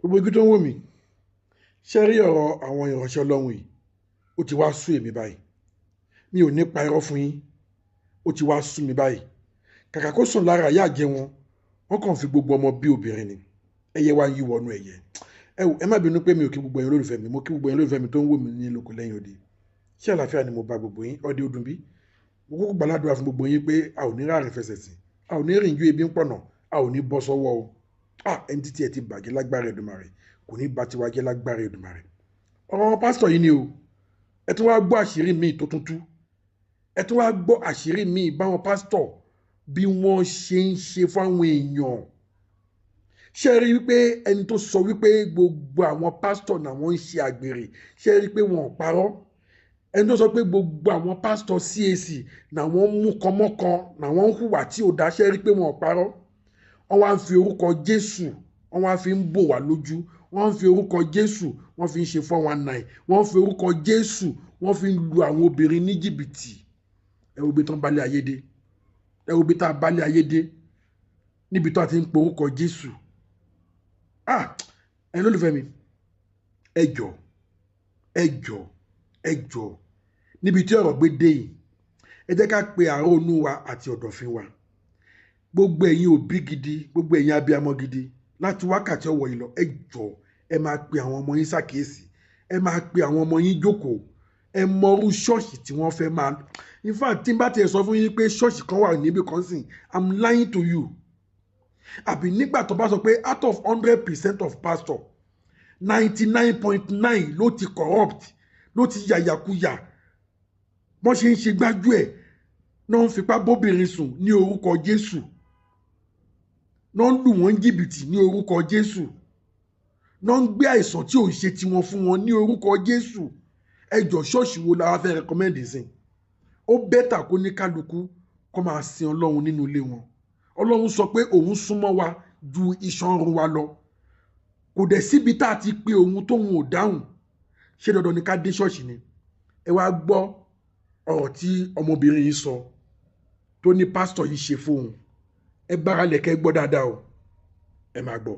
Gbogbo ibi tó ń wò mí ṣe rí ọ̀rọ̀ àwọn ìránṣẹ́ Ọlọ́run yìí ó ti wá sú èmi báyìí. Mi ò ní pa irọ́ fún yín, ó ti wá sú mi báyìí. Kàkà kó sùn lára ìyá àjẹ́ wọn, wọ́n kàn fi gbogbo ọmọ bí obìnrin ni. Ẹyẹ wá yí wọnú ẹyẹ. Ẹ má bínú pé mi ò kí gbogbo ẹ̀yin olólùfẹ́ mi, mo kí gbogbo ẹ̀yin olólùfẹ́ mi tó ń wò mí ní lóko lẹ́yìn odi. Ṣé àlàáfíà ni mo bá gbogbo yín? Ọdẹ ọdún bí? Mo kúkú gbàládùra fún gbogbo yín pé a ò ní ráàrin fẹsẹ̀ sí, a ò ní rìn ju ebi ń pọ̀nà, a ò ní bọ́ sọ́wọ́ o. Ẹni títí ẹ ti bàjẹ́ lágbára Èdùmàrè, kò ní bá tiwa jẹ́ lágbára Èdùmàrè. Ọ̀rọ̀ pásítọ̀ yìí ni o. Ẹ tún wá gbọ́ àṣírí míì tó tún tú. Ẹ tún wá gbọ́ àṣírí míì báwọn pásítọ̀ bí wọ́n ṣe ń ṣe fáwọn èèyàn. Ṣé rí wípé ẹni tó sọ wípé gbogbo àwọn pásítọ̀ náà wọ́n ń ṣe àgbèrè, ṣé rí pé wọn ò parọ́? Ẹni tó sọ pé gbogbo àwọn pásítọ̀ CAC náà wọ́n mú kọmọ́kan náà wọ́n ń hùwà tí ò dá, ṣé rí pé wọn ò parọ́? Wọ́n wá ń fi orúkọ Jésù, wọ́n wá fi ń bò wá lójú, wọ́n ń fi orúkọ Jésù, wọ́n fi ń ṣe 419, wọ́n ń fi orúkọ Jésù, wọ́n fi ń lu àwọn obìnrin ní jìbìtì. Ẹ wo bí tán balẹ̀ ayé dé, ẹ wo bí tá a balẹ̀ ayé dé níbi tó a ti ń pe orúkọ Jésù. Ẹ̀yin olólùfẹ́ mi, ẹ jọ̀ọ́, ẹ jọ̀ọ́, ẹ jọ̀ọ́, níbi tí ọ̀rọ̀ gbé dé yìí, ẹ jẹ́ ká pe àrónú wa àti ọ̀dọ̀fín wa. Gbogbo ẹ̀yin òbí gidi, gbogbo ẹ̀yin abiyamọ gidi, láti wákàtí ọ̀wọ̀ yìí lọ, ẹ jọ̀ọ́, ẹ máa pe àwọn ọmọ yín ṣàkíyèsí, ẹ máa pe àwọn ọmọ yín jókòó, ẹ mọrú ṣọ́ọ̀ṣì tí wọ́n fẹ́ máa. In fact, tí n bá tiẹ̀ sọ fún yín pé ṣọ́ọ̀ṣì kan wà níbi kan sìn, I'm lying to you. Àbí nígbà tó bá sọ pé out of 100% of pastor, 99.9 ló ti corrupt, ló ti yàyàkuyà, bọ́n ṣe ń ṣe gbájú ẹ̀ náà ń fipá bóbìnrin sùn ní orúkọ Jésù, náà ń lù wọ́n jìbìtì ní orúkọ Jésù, náà ń gbé àìsàn tí ò ń ṣe tiwọn fún wọn ní orúkọ Jésù. Ẹ jọ̀ọ́, ṣọ́ọ̀ṣì wo la wá fẹ́ recommend sí? Ó bẹ́tà kó ní kálukú kó máa sin Ọlọ́run nínú ilé wọn. Ọlọ́run sọ pé òun súnmọ́ wa ju iṣan ọrùn wa lọ. Kò dẹ̀ síbi tá a ti pe òun tóun ò dáhùn. Ṣé dandan ni ká dé ṣọ́ọ̀ṣì ni? Ẹ wá gbọ́ ọ̀rọ̀ tí ọmọbìnrin yìí sọ tó ní pásítọ̀ yìí ṣe fóun. Ẹ bára lẹ̀ kẹ́ gbọ́ dáadáa o. Ẹ máa gbọ́.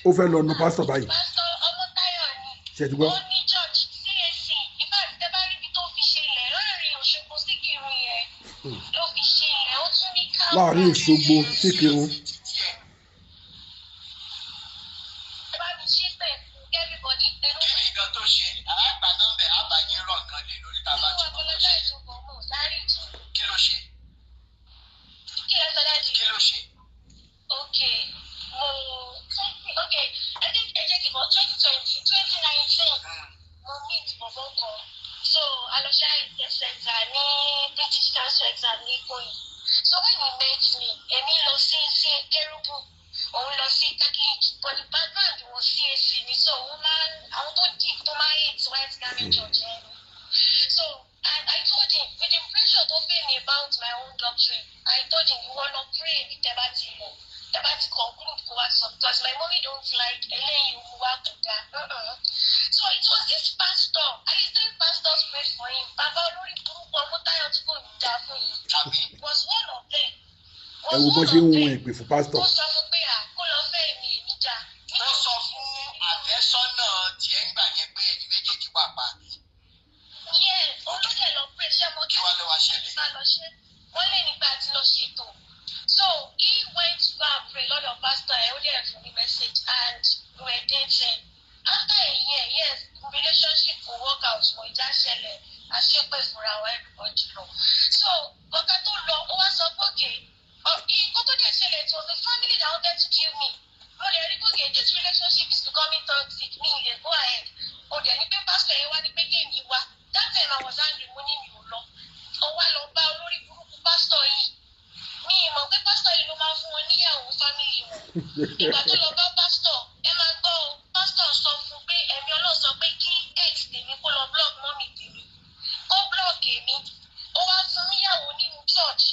Ó fẹ́ lọ nu pásítọ̀ báyìí. Ṣé ti gbọ́? Láàrin Òṣogbo sí Ìkirun. So when he met me, Emi lọ sí Kérúbù, òun lọ sí Catholic, but the background was CAC ni, so òun máa àwọn tó dì tó máa hate white garment church yẹn. So I told him, with the pressure tó fẹ́ me about my own doctrine, I told him, you wanna pray with tẹ́bá ti conclude kó wá sọ, because my mommy don't like eléyìí òun wá kò dá. So it was this pastor, at least 3 pastors prayed for him. Bàbá olórí burúkú ọmọ Táyọ̀ tí kò ní dá fún yìí was one of them. Ẹ wo bó ṣe ń wọn ìpè fún pásítọ̀. Ó sọ fún pé kó lọ fẹ́ èmi jà. Ó sọ fún àfẹ́sọ́nà tiẹ̀ ń gbà yẹn pé ẹni méjèèjì wà pa. Yes, olóṣèlú lọ pé ṣé mo kí wá ló wá ṣẹlẹ̀? Wọ́n lè nígbà tí lọ ṣètò. So he went to go and pray lọ́dọ̀ pastor ẹ̀ ó dẹ̀ fún mi message and we were dating. After a year, yes, relationship will work out for ìjà ṣẹlẹ̀ àṣepẹ̀ fúnra wa everybody lọ. So ọ̀gá tó lọ ó wá sọ pé nǹkan tó dẹ̀ ṣẹlẹ̀ it was the family that wanted to kill me. Mo dẹ̀ rí pé this relationship is becoming toxic, me dey go ahead. Ó dẹ̀ ní pé pastor yẹn wá ní pé kéèmí wá. That time I was angry, mo ní mi ò lọ. Ó wá lọ bá olórí burúkú pastor yìí. Mi ì mọ̀ pé pastor yìí ló máa fún wọn níyàwó family wọn. Ìgbà tó lọ bá pastor, ẹ máa gbọ́ o, pastor sọ fún pé ẹ̀mí Ọlọ́run sọ pé kí ex tèmi kó lọ block mọ́mì tèmi. Ó block èmi. Ó wá fún níyàwó nínú church.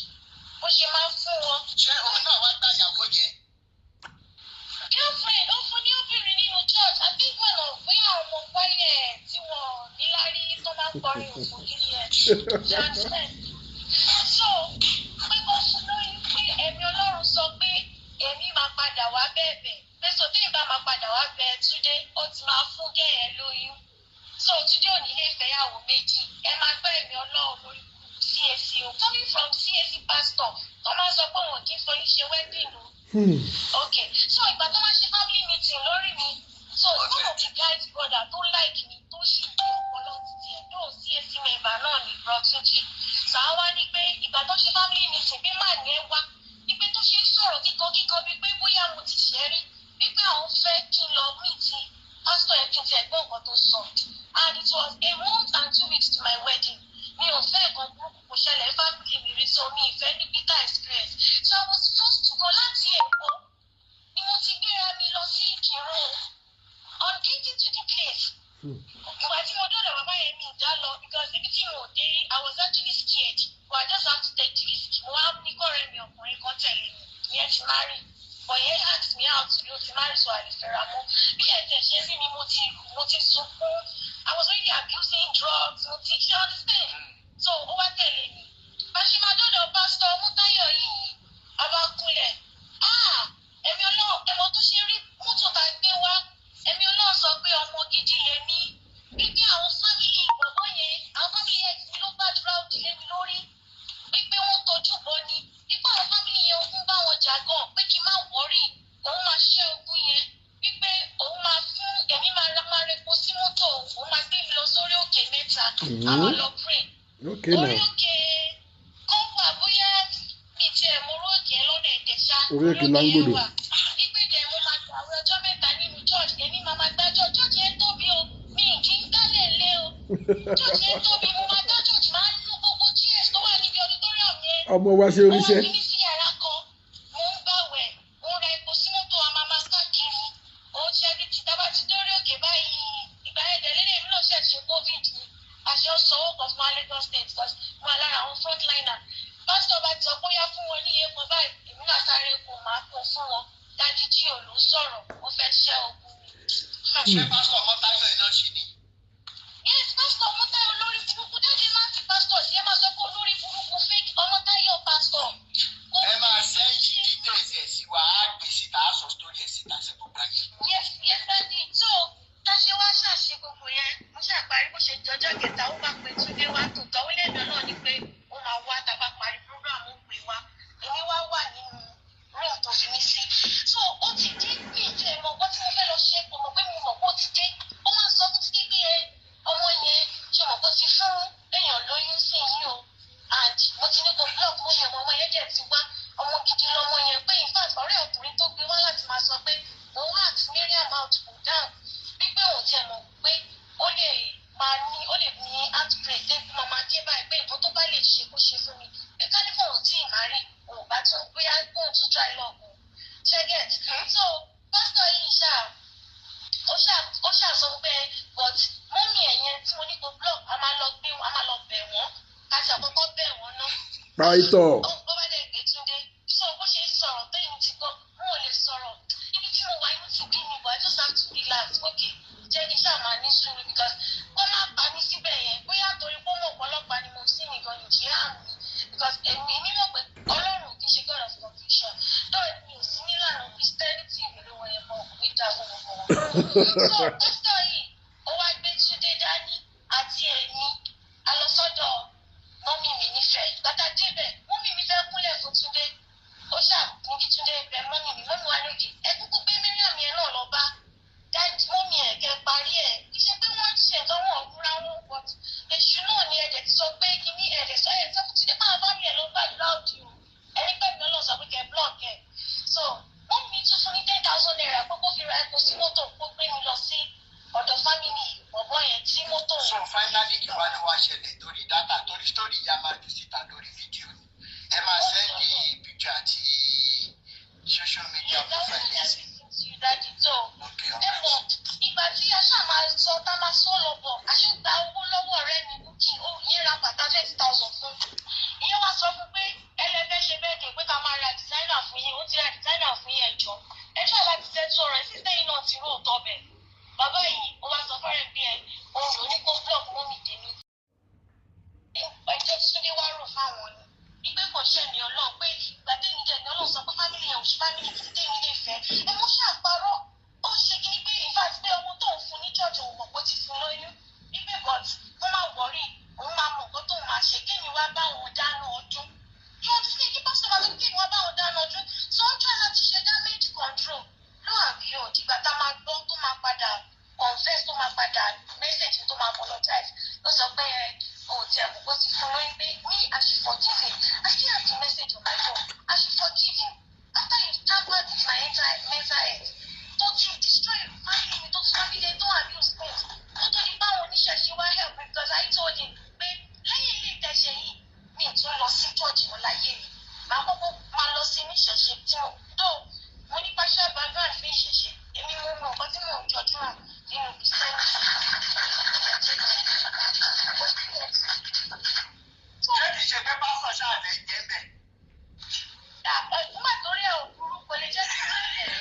Bó ṣe máa ń fún wọn. Ṣé òun náà wá gbá ìyàwó yẹn? Girlfriend, ó fún ní obìnrin nínú church. I think one of bóyá ọmọ wáyé tí wọ́n níláárí tó máa máa ń kọrin òfò kiri ẹ̀ understand so pé kó fún lóyún pé ẹ̀mí Ọlọ́run sọ pé èmi máa padà wá bẹ̀bẹ̀ pé so tí ìbá máa padà wá bẹ̀ Túndé ó ti máa fún gẹ̀yẹ́ lóyún so Túndé ò ní lè fẹ́yàwó méjì ẹ máa gbọ́ ẹ̀mí Ọlọ́run lórí CAC o coming from CAC pastor tó máa sọ pé wọn kì í fọyín ṣe wedding o okay so ìgbà tó máa ṣe family meeting lórí mi so one of the guys brother tó like me tó sì ní ọpọlọ títí ẹ̀ tó CAC member náà ní Túnjí sàá ní pé ìgbà tó ṣe family meeting bí màá ní ẹ wá ní pé tó ṣe sọ̀rọ̀ kíkọ́ bí pé bóyá mo ti ṣẹ́ rí wípé àwọn fẹ́ kí n lọ meeting pastor ẹ̀ kí n ti ẹ̀gbọ́n nǹkan tó sọ and it was a month and 2 weeks to my wedding mi ò fẹ́ nǹkan burúkú kò ṣẹlẹ̀ family mi rí so mi ìfẹ́ ní bitter experience so I was forced to go láti Èkó ni mo ti gbéra mi lọ sí Ìkìrun on getting to the place ìgbà tí mo dọ́dọ̀ bàbá yẹn mi ìdá lọ because ibi tí mo dé I was actually scared but I just have to take the risk mo wá ní kọ́rẹ́ mi ọkùnrin kan tẹ̀lé mi ìyẹn ti marry but yẹn ask me out to be marry so I lè fẹ́ra mọ́ bí ẹ̀jẹ̀ ṣe rí mi mo ti sunkún I was already abusing drugs mo ti ṣe understand so ó wá tẹ̀lé mi bá ṣe máa dọ́dọ̀ pásítọ̀ Mútáyọ̀ yìí abákúnlẹ̀ ẹ̀mí Ọlọ́run ẹ̀mọ́ tó ṣe rí mọ́tò tá a gbé wá ẹ̀mí Ọlọ́run sọ pé ọmọ gidi lèmi wípé àwọn fámìlì ìgbọ̀ngàn yẹn àwọn fámìlì ẹ̀ tí ló gbàdúrà òdìlé mi lórí wípé wọ́n tọ́jú bọ́ ni wípé àwọn fámìlì yẹn ogun bá wọn jà gan pé kí n má wọ́rì òun máa ṣẹ́ ogun yẹn wípé òun máa fún ẹ̀mí máa repo sí mọ́tò òun máa gbé mi lọ sórí òkè mẹ́ta àwọn lọ pray orí òkè kan wà bóyá mi tiẹ̀ mo orí òkè lọ́nà Ìjẹ̀ṣà orí òkè Láńgbòdò wípé dẹ̀ mo máa gbàwé ọjọ́ mẹ́ta nínú church èmi máa gbàjọ́ church yẹn tóbi o mi kì í dálẹ̀ lé o church yẹn tóbi mo máa dá church máa ń lu gbogbo chairs tó wà níbi auditorium yẹn ọmọ wa ṣe oríṣẹ́ wọ́n fi mí sí yàrá kan mo ń gbàwẹ̀ mo ra epo sí mọ́tò àmàmà káàkiri òun ṣe bí ti dábàá ti dórí òkè báyìí ìgbà yẹn tẹ̀lé mi náà ṣẹ̀ṣẹ̀ covid ni àṣẹ ọ̀sánwó kan fún Lagos State because mo wà lára àwọn frontliner pásítọ̀ bá ti sọ bóyá fún wọn ní iye kan báyìí èmi náà sáré kó máa kó fún wọn dájú tí òòlù sọ̀rọ̀ ó fẹ́ ṣẹ́ ogun mi. ṣé pásítọ̀ Mútáyọ̀ iná ṣì ni. yes pásítọ̀ Mútáyọ̀ olórí burúkú dájú máa ń fi pásítọ̀ sí ẹ máa sọ pé olórí burúkú fake Ọmọ́táyọ̀ pásítọ̀. ẹ máa sẹ́yìn details ẹ̀ sí wa á gbé síta á sọ story ẹ̀ síta sí gbogbo ayé. yes daddy so táṣe wá ṣàṣe gbogbo yẹn mo ṣàparí bó ṣe jọjọ́ kẹta ó bá pe Túndé wá tó tọ́wọ́ lẹ́dọ̀ náà ni pé ó máa wá tá a bá parí program ó pè wá èmi wá wà nínú room tó fi mí sí so ó ti dé bí ìjọ ìmọ̀ ọgbọ́n tí mo fẹ́ lọ ṣe kò mọ̀ pé mo mọ̀ pé ó ti dé ó máa sọ fún Túndé pé ọmọ yẹn ṣe mọ̀ pé ó ti fún èèyàn lóyún sí yín o and mo ti ní kó block mo yẹ ọmọ yẹn dẹ̀ ti wá ọmọ gidi lọmọ yẹn pé in fact ọ̀rẹ́ ọkùnrin tó gbé wá láti máa sọ pé òun àti Mariam out kò dáhùn wípé òun tiẹ̀ mọ̀ pé ó lè ní outbreak débi mo máa dé báyìí pé nǹkan tó bá lè ṣe kó ṣe fún mi pé kálífọ̀n ò tí ì má rí òun bá tún bóyá kóun tún dry log o ṣẹ́gẹ̀t so pásítọ̀ yìí ó ṣàṣọ pé but mọ́mí ẹ̀yẹn tí mo ní kó block a máa lọ bẹ̀ wọ́n káṣí àkọ́kọ́ bẹ̀ wọ́n náà. pàìtọ̀. ó bá dẹ̀ gbé Túndé so bó ṣe sọ̀rọ̀ tẹ́yìn ti gbọ́ mo ò lè sọ̀rọ̀ ibi tí mo wà inú ti bí mi but I just have to relax okay jẹ́ kí sáà máa ní sùúrù because kó má pa mí síbẹ̀ yẹn bóyá torí pé mo ọ̀pọ̀lọpàá ni mo sí nìkan nìjí àmì because èmi mọ̀ pé Ọlọ́run kì í ṣe God of confusion though mi ò sí nílànà Christianity ìlú wọn yẹn mọ̀ mi dá gbogbo wọn. so pásítọ̀ yìí ó wá gbé Túndé dání àti ẹ̀mí alọ́sọ́dọ̀ mọ́mí mi nífẹ̀ẹ́ gbàtà débẹ̀ mọ́mí mi fẹ́ kúnlẹ̀ fún Túndé ó ṣàkún kí Túndé bẹ̀ mọ́mí mi mọ́mí wa lóde ẹ kúkú gbé Mariam yẹn náà lọ bá dájú mọ́mí ẹ̀ kẹ́ parí ẹ̀ iṣẹ́ pé wọ́n ṣe nǹkan wọn ọ̀gbúnra wọn but èṣù náà ni ẹ̀jẹ̀ ti sọ pé kíní ẹ̀jẹ̀ sọ ẹ̀ sọ fún Túndé máa bá mi ẹ̀ lọ gbàdúrà òdì o ẹni pẹ́ mi lọ́sọ̀ pé kẹ́ block ẹ̀ so mọ́mí mi tún fún ní 10,000 naira pé kó fi ra epo sí mọ́tò kó gbé mi lọ sí ọ̀dọ̀ fámìlì bọ̀bọ̀ yẹn tí mọ́tò. so finally ìwádìí wa ṣẹlẹ̀ torí data torí story ya máa jù síta lórí fídíò ni ẹ máa sẹ́ndì picture àti social media profile ẹ̀ sí. ẹ mọ̀ ìgbà tí a ṣáà máa sọ tá a máa sọ lọ bọ̀ àṣùgbà owó lọ́wọ́ ọ̀rẹ́ mi Bukky ó yẹn ra bàtà 20,000 fún ìyẹn wá sọ fún pé ẹlẹ́fẹ́ ṣe bẹ́ẹ̀ dé pé ká máa ra designer fún yín ó ti ra designer fún yín ẹ̀jọ́ ẹ̀jọ́ láti tẹ́tù ọ̀rọ̀ ẹ̀ sísẹ́ yìí náà ti rò tọ́ bẹ̀ bàbá yìí ó wá sọ fẹ́rẹ̀ bí ẹ òun ló ní kó block mọ́mì tèmi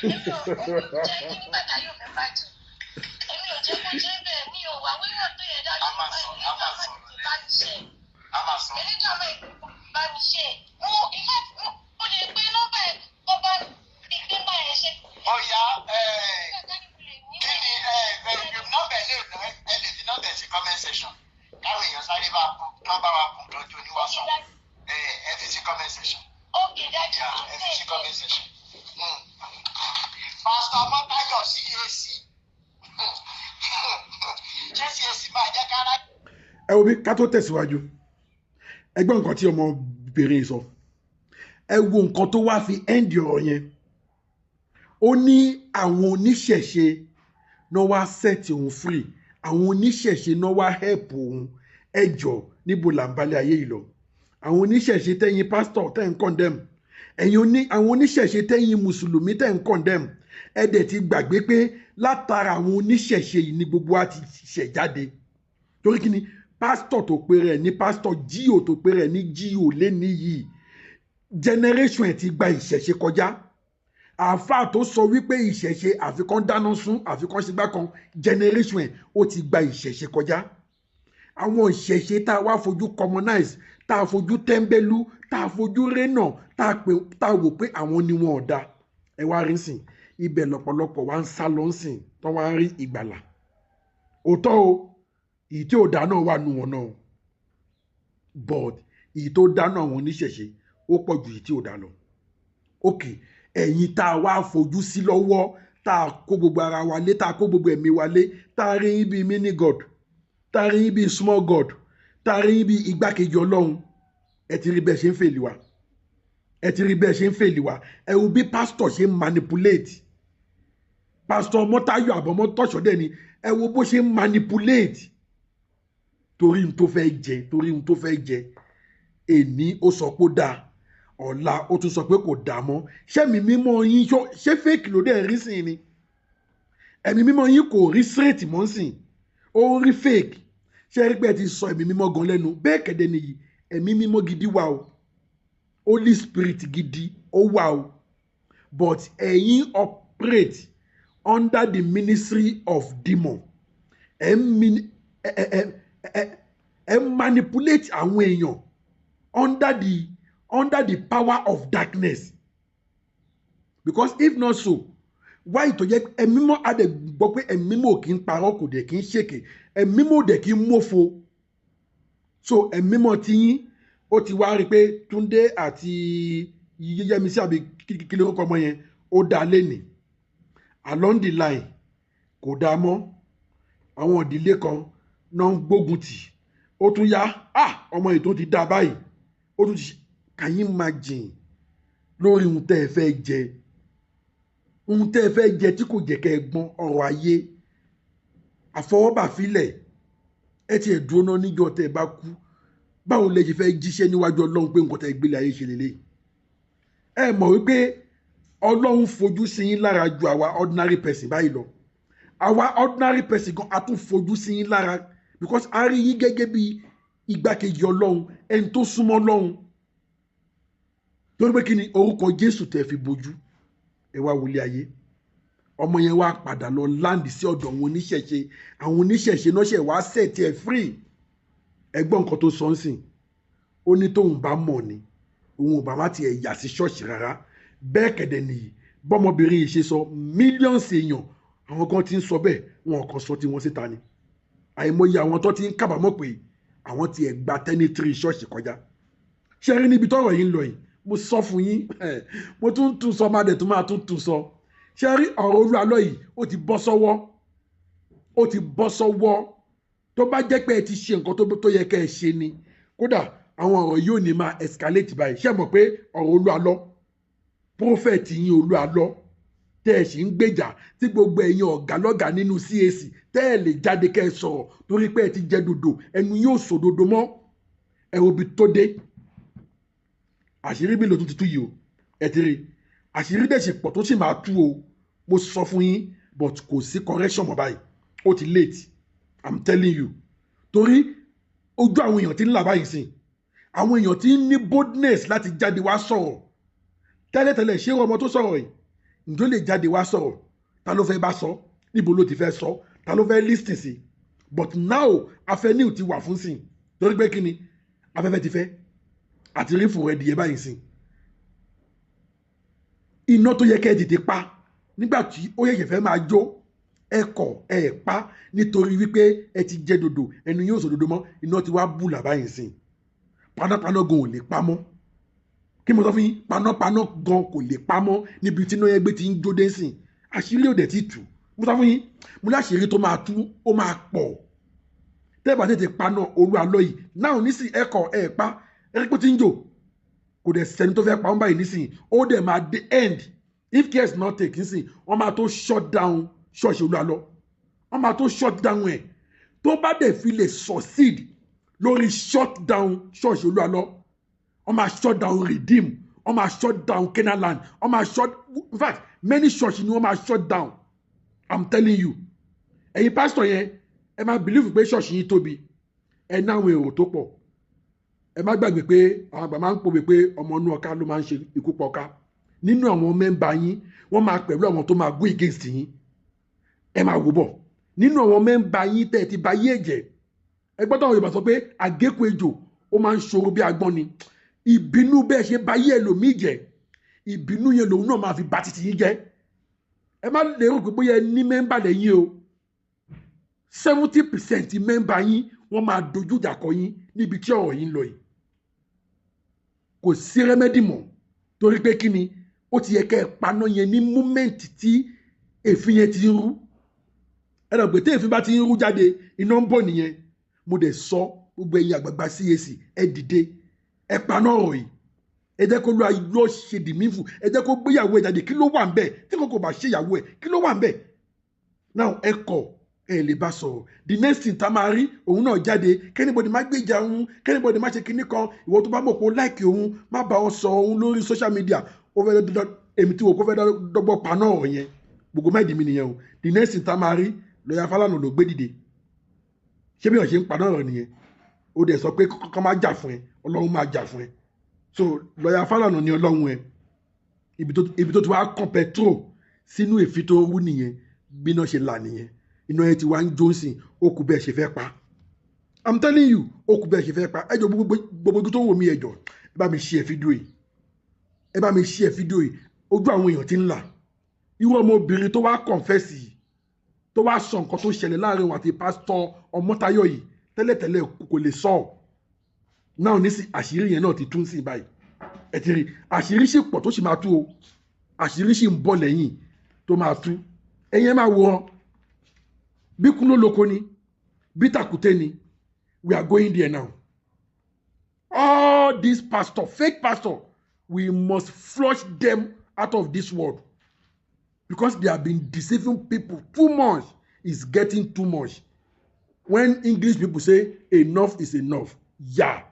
èmi ò jẹ́ yín nígbà tá yóò fẹ́ bàjẹ́ èmi ò jẹ́ kó jẹ́ bẹ́ẹ̀ mi ò wá wíwọ̀ tó yẹ dájú bá mi ṣe elédà bá mi ṣe mo lè gbé nọ́mbà ẹ̀ tó bá gbé nọ́mbà ẹ̀ ṣe. ọ̀ya kí ni nọ́mbà ẹ̀ lè fi nọ́mbà ẹ̀ sí comment section káwọn èèyàn sáré bá nọ́mbà wa kún lọ́jọ́ oníwàsàn ẹ fi sí comment section. ok dájú ẹ fi sí comment section. Pastor Mọ́táyọ̀ CAC CAC máa jẹ́ kára. ẹ wo bí ká tó tẹ̀síwájú ẹ gbọ́ nǹkan tí ọmọbìnrin sọ ẹ wo nǹkan tó wá fi ẹ́ǹdì ọ̀rọ̀ yẹn ó ní àwọn oníṣẹ̀ṣe náà wá sẹ́ẹ̀tì òun free àwọn oníṣẹ̀ṣe náà wá help òun ẹjọ́ níbo là ń balẹ̀ ayé yìí lọ àwọn oníṣẹ̀ṣe tẹ́yìn pásítọ̀ tẹ́ ń condemn àwọn oníṣẹ̀ṣe tẹ́yìn mùsùlùmí tẹ́ ń condemn ẹ dẹ̀ ti gbàgbé pé látara àwọn oníṣẹ̀ṣe yìí ni gbogbo wa ti ṣẹ̀ jáde torí kí ni pásítọ̀ tó pe rẹ̀ ní pásítọ̀ Gbo tó pe rẹ̀ ní Gbo lẹ́ni yìí generation ẹ̀ ti gba ìṣẹ̀ṣe kọjá àáfàá tó sọ wípé ìṣẹ̀ṣe àfikún dáná sun àfikún ṣígbá kan generation ẹ̀ ó ti gba ìṣẹ̀ṣe kọjá àwọn ìṣẹ̀ṣe tá a wá fojú commonize tá a fojú tẹ́ńbẹ́lú tá a fojú rénà tá a wò pé àwọn ni wọn ò da ẹ wá rí sìn ibẹ̀ lọ́pọ̀lọpọ̀ wá ń sá lọ sìn tó wá ń rí ìgbàlà òótọ́ o èyí tí ò dá náà wà nù wọn náà but èyí tó dá náà wọn oníṣẹ̀ṣe ó pọ̀ ju èyí tí ò dá lọ ok ẹ̀yin tá a wá fojú sí lọ́wọ́ tá a kó gbogbo ara wa lé tá a kó gbogbo ẹ̀mí wa lé tá a rí yín bíi mini god tá a rí yín bíi small god tá a rí yín bíi igbákejì ọlọ́run ẹ ti rí bẹ́ẹ̀ ṣe ń fèlì wa ẹ ti rí bẹ́ẹ̀ ṣe ń fèlì wa ẹ wo bí pásítọ̀ ṣe ń manipulate pásítọ̀ Mọ́táyọ̀ àbọ̀mọ́tọ́ṣọ́ dẹ̀ ni ẹ wo bó ṣe ń manipulate torí n tó fẹ́ jẹ èní ó sọ pé ó dáa ọ̀la ó tún sọ pé kò dáa mọ́ ṣẹ́mi mímọ́ yín ṣé fake ló dẹ̀ rí sìn ni ẹ̀mí mímọ́ yín kò rí straight mọ́ sìn ó rí fake ṣé rí pé ẹ ti sọ ẹ̀mí mímọ́ gan lẹ́nu bẹ́ẹ̀ kẹ́dẹ́ nìyí ẹ̀mí mímọ́ gidi wà o Holy Spirit gidi ó wà o but ẹ̀yin operate under the ministry of demon manipulate àwọn èèyàn under the power of darkness because if not so why tó jẹ́ ẹ̀mí mímọ́ adé gbọ́ pé ẹ̀mí mímọ́ kì í parọ́ kò dẹ̀ kì í ṣèké ẹ̀mí mímọ́ dẹ̀ kì í mọ́fo so ẹ̀mí mímọ́ ti yín ó ti wá rí i pé Túndé àti Yẹ́misí àbí kí lórúkọ ọmọ yẹn ó dá lẹ́nìí along the line kò dá mọ́ àwọn ìdílé kan náà ń gbógun tì ó tún yá ọmọ ètò ti dá báyìí ó tún ti can you imagine lórí ohun tẹ́ ẹ fẹ́ jẹ ohun tẹ́ ẹ fẹ́ jẹ tí kò jẹ́ kẹ́ ẹ gbọ́n ọ̀rọ̀ ayé àfọwọ́bàfilẹ̀ ẹ ti ẹ̀ dúró náà níjọ́ tẹ́ ẹ bá kú báwo lẹ ṣe fẹ́ jíṣẹ́ níwájú Ọlọ́run pé nǹkan tẹ́ ẹ gbélé ayé ṣe lélẹ̀ ẹ mọ̀ wípé Ọlọ́run fojú sí yín lára ju àwa ordinary person báyìí lọ àwa ordinary person gan a tún fojú sí yín lára because a rí yín gẹ́gẹ́ bí igbákejì Ọlọ́run ẹni tó súnmọ́ Ọlọ́run torí pé kí ni orúkọ Jésù tẹ́ fi bojú ẹ wá wọlé ayé ọmọ yẹn wá padà lọ láǹdì sí ọ̀dọ̀ àwọn oníṣẹ̀ṣe náà ṣe wá set ẹ free ẹgbọ́n nǹkan tó sọ ń sìn ó ní tóun bá mọ̀ ni òun ò bá má tiẹ̀ yà sí ṣọ́ọ̀ṣì rárá bẹ́ẹ̀ kẹ̀dẹ̀ nìyí bọ́mọbìnrin yìí ṣe sọ millions èèyàn àwọn kan ti ń sọ bẹ́ẹ̀ wọn kàn sọ tí wọ́n síta ni àìmọye àwọn tó ti ń kábàámọ̀ pé àwọn tiẹ̀ gba tẹ́nítírì ṣọ́ọ̀ṣì kọjá ṣe rí níbi tọ́rọ̀ yìí ń lọ yìí mo sọ fún yín mo tún tún sọ má dẹ̀ tún máa tún sọ ṣe rí ọ̀rọ̀ Olúwa lọ yìí ó ti bọ́ sọ́wọ́ tó bá jẹ́ pé ẹ ti ṣe nǹkan tó yẹ kẹ́ ẹ ṣe ni kódà àwọn ọ̀rọ̀ yóò ní máa escalate báyìí ṣé mọ̀ pé ọ̀rọ̀ Olúwa lọ prophet yín Olúwa lọ tẹ́ ẹ sì ń gbèjà tí gbogbo ẹ̀yin ọ̀gá lọ́gàá nínú CAC tẹ́ ẹ lè jáde kẹ́ ẹ sọ̀rọ̀ torí pé ẹ ti jẹ dòdò ẹnu yóò sòdodo mọ́ ẹ wo bí tó dé àṣírí bí lòtún ti tú yìí o ẹ ti rí àṣírí dẹ̀ ṣe pọ̀ tó sì máa tú o mo sọ fún yín but kò sí correction mọ́ báyìí ó ti late I'm telling you torí ojú àwọn èèyàn ti ń là báyìí sìn àwọn èèyàn ti ń ní boldness láti jáde wá sọ̀rọ̀ tẹ́lẹ̀tẹ́lẹ̀ ṣé ọmọ tó sọ̀rọ̀ yìí ǹjọ́ lè jáde wá sọ̀rọ̀ ta ló fẹ́ bá sọ níbo ló ti fẹ́ sọ ta ló fẹ́ listen sí but now afẹ́níù ti wà fún sìn torí pé kí ni afẹ́fẹ́ ti fẹ́ àti rí fún ẹdìyẹ báyìí sìn iná tó yẹ kẹ́ ẹ tètè pa nígbà tí ó yẹ fẹ́ máa jó ẹ̀kọ́ ẹ̀ pa nítorí wípé ẹ ti jẹ dòdò ẹnu yóò sọ dòdò mọ́ iná ti wá bùlà báyìí sìn panápaná gan ò lè pa mọ́ kí mo sọ fún yín panápaná gan kò lè pa mọ́ níbi tí iná yẹn gbé ti ń jó dé sìn àṣírí òde ti tù mo sọ fún yín mo láṣìírí tó máa tú ó máa pọ̀ tẹ́ẹ̀bà tètè paná olú alọ́ yìí náà nísìn ẹ̀kọ́ ẹ̀ pa ẹ̀rí pé ó ti ń jò kò dẹ̀ sẹ́ni tó fẹ́ pa wọ́n báyìí nísìn ó dẹ̀ máa dé end if care is not taken nísìn wọ́n máa tó shut down ṣọ́ọ̀ṣì olú alọ́ wọ́n máa tó shut down ẹ̀ tó bá dẹ̀ fi lè succeed lórí shut down ṣọ́ọ̀ṣì olú alọ́ wọ́n máa shut down redeem wọ́n máa shut down Canaan wọ́n máa shut in fact many church ni wọ́n máa shut down I'm telling you ẹ̀yin pastor yẹn ẹ máa believe pé ṣọ́ọ̀ṣì yín tóbi ẹ ní àwọn èrò tó pọ̀ ẹ má gbàgbé pé àwọn àgbà máa ń pòwe pé ọmọ inú ọ̀ka ló máa ń ṣe ikú pọ̀ka nínú àwọn mẹ́mbà yín wọ́n máa pẹ̀lú àwọn tó máa go against yín ẹ máa wò bọ̀ nínú àwọn mẹ́mbà yín tẹ́ ẹ ti ba yé ẹ̀jẹ̀ ẹ gbọ́dọ̀ àwọn Yorùbá sọ pé àgékù ejò ó máa ń ṣòro bí agbọ́n ni ìbínú bẹ́ẹ̀ ṣe ba yé ẹlòmíì jẹ́ ìbínú yẹn lòun náà máa fi ba títí yín jẹ́ ẹ má lérò pé bóyá ẹ ní mẹ́mbà lẹ́yìn o 70% mẹ́mbà yín wọ́n máa dojú ìjà kọ yín níbi tí ọ̀rọ̀ yín lọ yìí kò sí rẹ́mẹ́dì mọ́ torí pé kí ni ó ti yẹ kẹ́ ẹ paná yẹn ní múmẹ́ǹtì tí èéfín yẹn ti ń rú ẹ lọ pé tí èéfín bá ti ń rú jáde iná ń bọ̀ nìyẹn mo dẹ̀ sọ gbogbo ẹ̀yin àgbààgbà CAC ẹ dìde ẹ paná ọ̀rọ̀ yìí ẹ jẹ́ kó lọ ṣe dìmífù ẹ jẹ́ kó gbéyàwó ẹ jáde kí ló wà ń bẹ̀ tí kò bá ṣe ìyàwó ẹ kí ló wà ń bẹ̀ now ẹ kọ̀ ẹ lè bá sọ̀rọ̀ the next thing tá máa rí òun náà jáde kẹ́nìbọ̀dì má gbèjà òun kẹ́nìbọ̀dì má ṣe kinní kan ìwọ tó bá mọ̀ pé ó láìkì òun má bá wọn sọ òun lórí social media ó fẹ́ dọ́dọ́ èmi tí wò kó fẹ́ dọ́gbọ́ paná ọ̀rọ̀ yẹn gbogbo má ìdí mi nìyẹn o the next thing tá máa rí lọ́ọ̀yà Fálànà ló gbé dìde ṣé bí wọ́n ṣe ń paná ọ̀rọ̀ nìyẹn ó dẹ̀ sọ pé kọ́ má jà fún ẹ Ọlọ́run má jà fún ẹ so lọ́ọ̀yà Fálànà ni Ọlọ́run ẹ ibi tó ti wá kàn petrol sínú èéfín tó rú nìyẹn bí iná ṣe là nìyẹn iná yẹn ti wá ń jó sìn ó kù bẹ́ẹ̀ ṣe fẹ́ pa I'm telling you ó kù bẹ́ẹ̀ ṣe fẹ́ pa ẹjọ́ gbogbo ojú tó wò mí ẹjọ́ ẹ bá mi share fídíò yìí ẹ bá mi share fídíò yìí ojú àwọn èèyàn ti ń là irú ọmọbìnrin tó wá confess yìí tó wá sọ nǹkan tó ṣẹlẹ̀ láàrin òun àti pásítọ̀ Ọmọ́táyọ̀ yìí tẹ́lẹ̀tẹ́lẹ̀ kò lè sọ náà ní sí àṣírí yẹn náà ti tún sí báyìí ẹ ti rí àṣírí sì pọ̀ tó sì máa tú o àṣírí sì ń bọ̀ lẹ́yìn tó máa tú ẹ̀yin ẹ máa wo wọn bí kúló lóko ni bí tàkùté ni we are going there now all these pastor fake pastor we must flush them out of this world because they have been deceiving people too much. It's getting too much. When English people say enough is enough, yeah,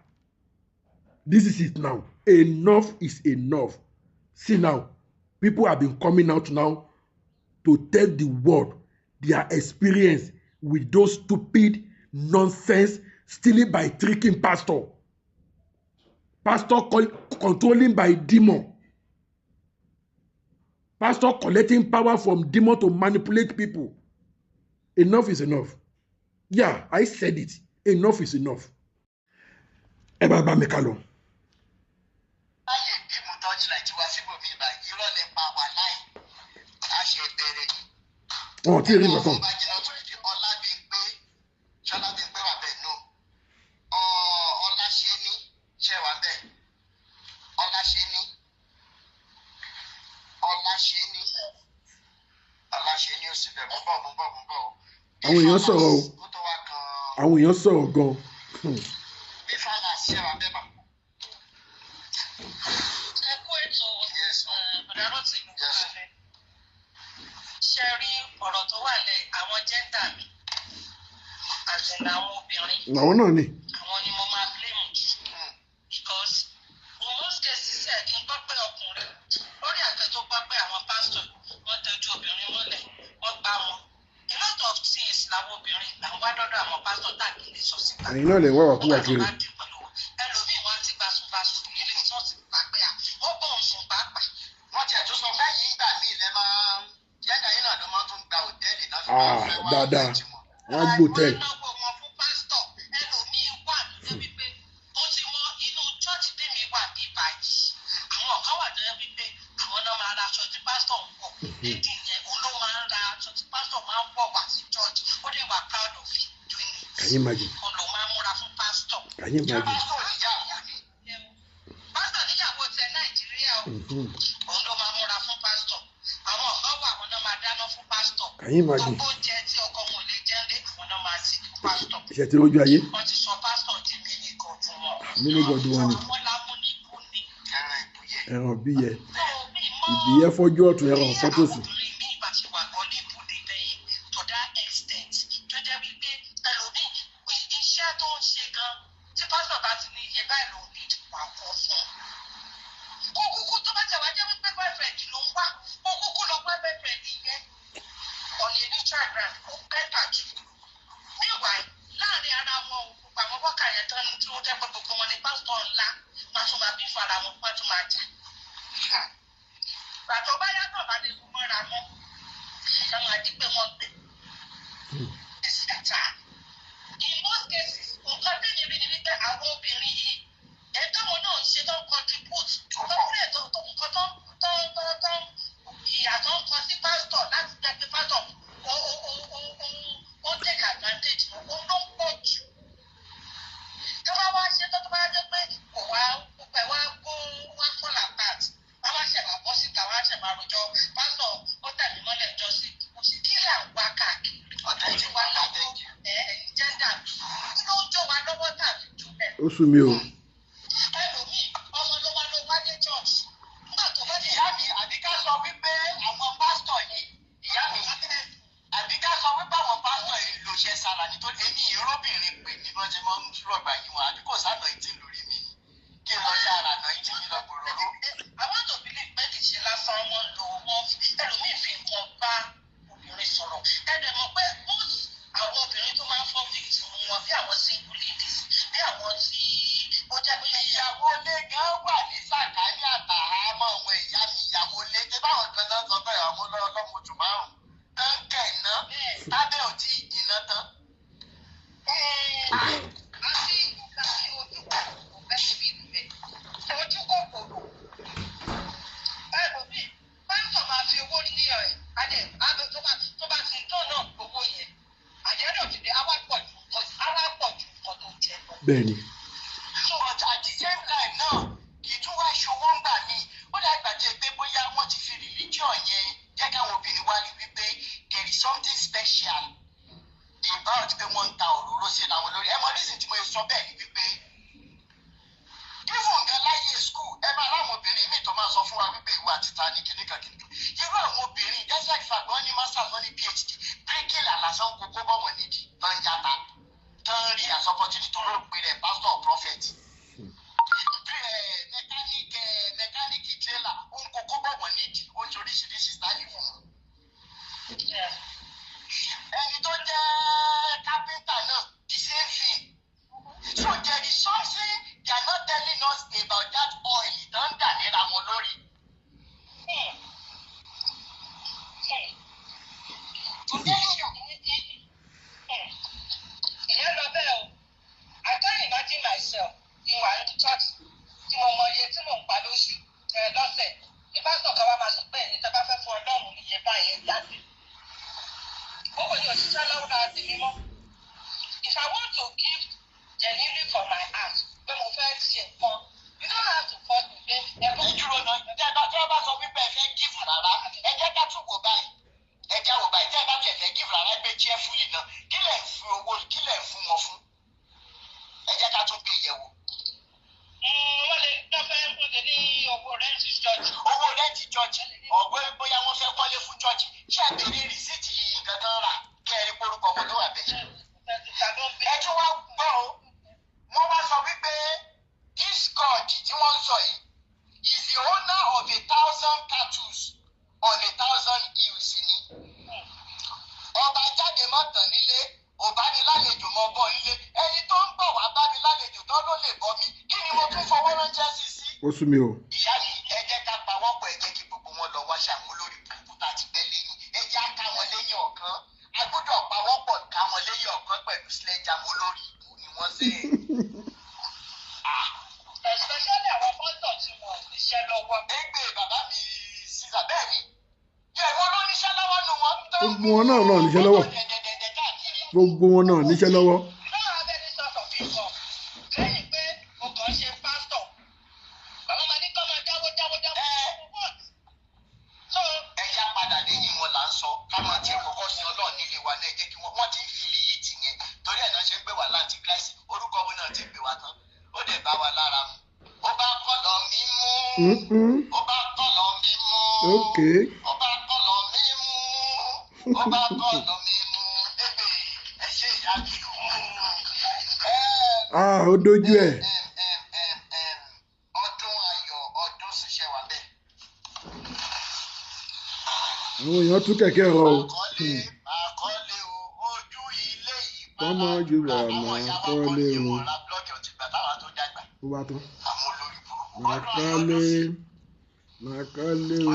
this is it now. Enough is enough. See now, people have been coming out now to tell the world their experience with those stupid nonsense stealing by tricking pastor controlling by demon, pastor collecting power from demon to manipulate people. Enough is enough. Yeah, I said it. Enough is enough. Ẹ bá mi ká lọ. Wọ́n ti rí nǹkan. Àwọn èèyàn sọ̀rọ̀ o. Àwọn èèyàn sọ̀rọ̀ gan. Ṣé rí ọ̀rọ̀ tó wà lẹ̀ àwọn jẹ́ńdà mi àti àwọn obìnrin. Àwọn náà ni. Àwọn ni mo máa blame jù. Because in most cases ẹ̀ kí n gbọ́ pé ọkùnrin lórí àgbẹ̀ tó gbọ́ pé àwọn pásítọ̀ wọ́n tọ́jú obìnrin mọ́lẹ̀ wọ́n gbá wọn. A lot of things làwọn obìnrin là ń wá dọ́dọ̀ àwọn pásítọ̀ tàbí lè sọ síta. Àyìn náà lè wá wà kú wà kiri. Ẹlòmíì wọ́n ti báṣubàṣu ilé ìtọ́sí pàpẹ́ à wọ́n bọ̀ ń sùn pàápàá. Wọ́n tiẹ̀ tó sọ fẹ́ yìí gbà mí ilẹ̀ máa dáadáa wọ́n á gbò tẹ́ Can you imagine? Can you imagine? Can you imagine? Ṣé ti rojú ayé? Mini God wọn ni. Ẹran bí yẹ. Ìbí yẹ fọ́jú ọ̀tún ẹran fọ́tòsì. Ó sú mi o. Bẹ́ẹ̀ni. At the same time náà kì í tún wá ṣòwò ń gbà mí ó dà gbàjẹ́ pé bóyá wọ́n ti fi religion yẹn jẹ́ káwọn obìnrin wá rí wípé there is something special about pé wọ́n ń ta òróró sí làwọn lórí ẹ mọ reason tí mo sọ bẹ́ẹ̀ ni wípé even nǹkan láyé school ẹ máa láwọn obìnrin míì tó máa sọ fún wa wípé ìwà títa ní kìnnìkan irú àwọn obìnrin despite fact wọ́n ní masters wọ́n ní PhD bíríkìlà lásán kókó bọ̀ wọ́n nídìí tó ń yàtá tó ń rí as opportunity tó ló pe rẹ̀ pastor or prophet mẹkáníìkì trailer ó ń kókó bọ̀ wọ́n nídìí ó ń ṣe oríṣiríṣi style fún wọn. ẹni tó jẹ́ carpenter náà the same thing. So there is something they are not telling us about that oil tó ń dà níra wọn lórí. I'm telling you. Ìyẹn lọ bẹ́ẹ̀ o. I can't imagine myself ìwà ní church tí mo mọ iye tí mò ń pa lóṣù lọ́sẹ̀. Ìbáṣọ̀ kan wá máa sọ pé ẹni tó bá fẹ́ fún Ọlọ́run níye báyẹn jáde. Owó ni òṣìṣẹ́ lọ́wọ́ náà ti mímọ́. If I want to give genuinely from my heart, pé mo fẹ́ ṣe nǹkan, you don't have to force me pé ẹ̀bùn. Ìdúró náà ǹjẹ́ bá tí wọ́n bá sọ wípé ẹ fẹ́ give rárá ẹ jẹ́ ká tún wò báyìí ẹ jẹ́ wò báyìí tí ẹ bá tiẹ̀ fẹ́ give rárá ẹgbẹ́ cheerfully náà kí lẹ̀ ń fún owó kí lẹ̀ ń fún wọn fún ẹ jẹ́ ká tún gbé yẹ̀wò. Wọ́n lè ní owó rẹ́ǹtì church. Owó rẹ́ǹtì church ọ̀gbẹ́ bóyá wọ́n fẹ́ kọ́lé fún church ṣé ẹ béèrè rìsíìtì nǹkan tán rà kẹ́ ẹ rí porúkọ wọn ló wà bẹ́ẹ̀. Ẹ tún wá gbọ́ o wọ́n wá sọ wípé this God tí wọ́n sọ yìí is the owner of 1,000 cattle on 1,000 hills ni. Ọba jáde mọ́tàn nílé ọba ní lálejò mọ́ bọ́ nílé ẹni tó ń bọ̀ wá bá mi lálejò tó ló lè bọ́ mi kí ni mo tún fọwọ́ ránṣẹ́ sí sí. Ó sú mi o. Ìyá mi ẹ jẹ́ ká pawọ́pọ̀ ẹ jẹ́ kí gbogbo wọn lọ wá ṣàmúlò lórí kọ̀ǹpútà ti bẹ́ lẹ́yìn ẹ jẹ́ ká wọn lẹ́yìn ọ̀kan a gbọ́dọ̀ pawọ́ especially àwọn pọ́ńtọ̀ tí wọ́n níṣẹ́ lọ́wọ́. Ẹgbẹ́ bàbá mi sísà bẹ́ẹ̀ ni. Ìyẹ̀wò ló níṣẹ́ lọ́wọ́ nu wọn. Gbogbo wọn náà níṣẹ́ lọ́wọ́. Gbogbo wọn náà níṣẹ́ lọ́wọ́. Náà abẹ́ni sọ̀tọ̀ fi kọ̀. Lẹ́yìn pé mo kàn ṣe pásítọ̀. Bàbá máa ní kọ́ máa dáwó. So ẹ̀yà padà lẹ́yìn wọn là ń sọ. Ká máa tiẹ̀ kọ́kọ́ sí Ọlọ́run nílé wa náà jẹ́ kí wọ́n ti ń fìlì yìí tì yẹn. Torí ẹ̀ náà ṣe ń gbé wa láti kíláàsì. Orúkọ wo náà ti gbé wa tán. Ó dẹ̀ bá wa lára mu. Ó bá kọ́lọ̀ mi mú. Ó bá kọ́lọ̀ mi mú. Okay. Ó bá kọ́lọ̀ mi mú. Ó bá kọ́lọ̀ mi mú. Ẹ ṣe ìyá mi. Ó dojú ẹ̀. Ọdún ayọ̀ ọdún ṣiṣẹ́ wa bẹ́ẹ̀. Àwọn èèyàn tún kẹ̀kẹ́ rọ o. Àkọlé o, ojú ilé yìí. Kọ́mọ ju àmọ́ kọ́lé o. Ó bá tán. Màkálé o.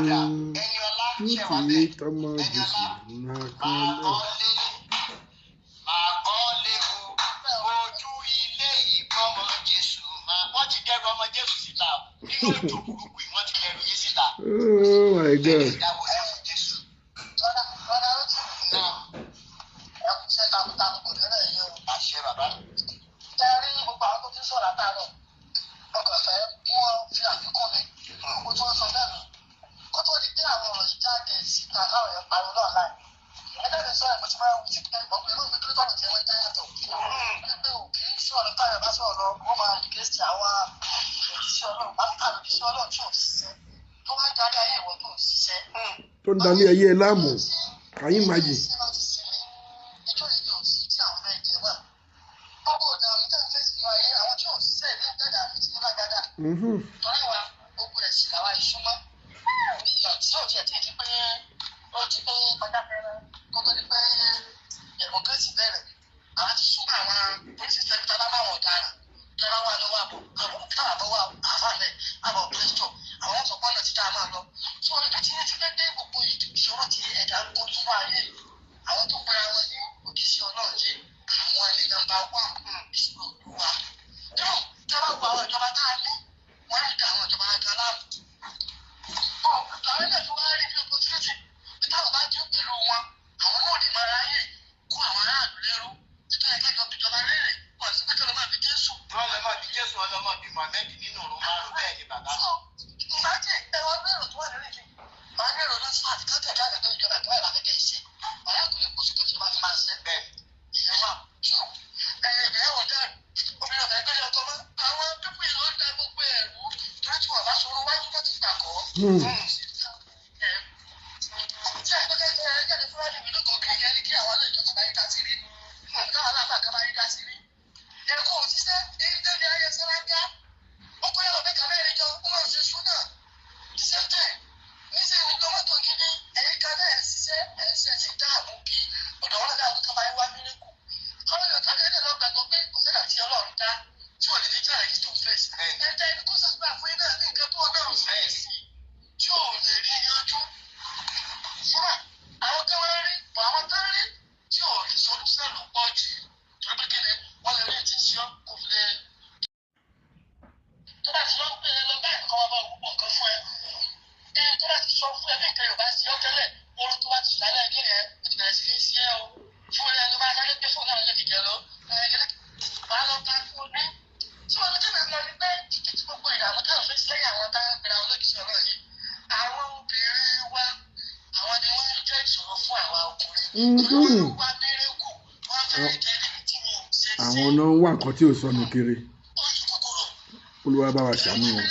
Tútì tọmọ Jésù. Màkálé. Àkọlé o, ojú ilé yìí kọ́mọ Jésù. Wọ́n ti dẹrù ọmọ Jésù síta. Nínú òjò burúkú yìí, wọ́n ti dẹrù yín síta. Oh my God. Tó ń dalé ayé ẹ láàmú. Can you imagine? Àwọn náà ń wá nǹkan tí ò sọnù kiri. Olúwa bá wa ṣàánú wọn.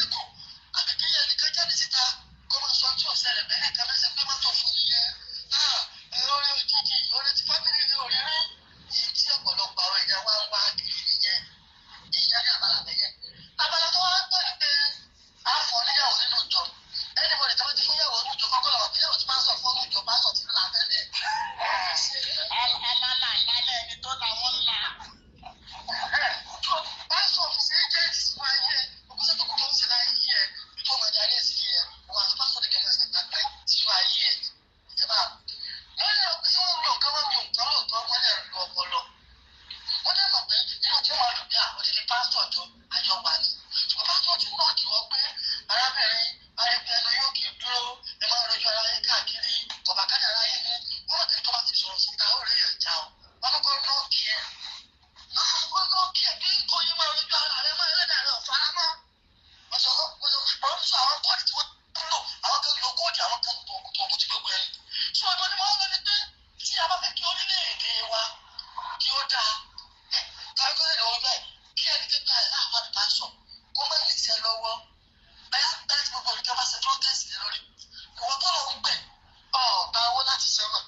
pásítọ̀ jọ àjọ wà ní. Ṣùgbọ́n pásítọ̀ ti náà kí wọ́n pé arábìnrin ayẹyẹ yóò kì í dúró ẹ máa rojú ara yín káàkiri ọ̀bà kájà ara yín ní wọ́n ti tó bá ti sọ̀rọ̀ síta ó rí ẹ̀já o. Wọ́n kọ́kọ́ náà kí ẹ. Wọ́n náà kí ẹ bí kò yẹ máa rojú ara rẹ máa ẹlẹ́dàá rẹ ọ̀fara mọ́. Wọ́n sọ àwọn kọ́ọ̀dì tí wọ́n lò àwọn kan lo kóòdì àwọn kan tó ogun ti gbogbo ẹni. Sọ ọ̀dọ́ ni wọ́n lọ ní pé tí a bá fẹ́ kí orílẹ̀-èdè wa kí ó dáa káàkiri ìlú bẹ́ẹ̀ kí ẹni tó gbà ẹ̀ láàbà bá sọ kó má lè ṣe lọ́wọ́ bẹ́ẹ̀ tí gbogbo olùkọ́ bá ṣe protest lórí ìwọ tó lọ ń pè ọ̀gbà owó láti sẹ́wọ̀n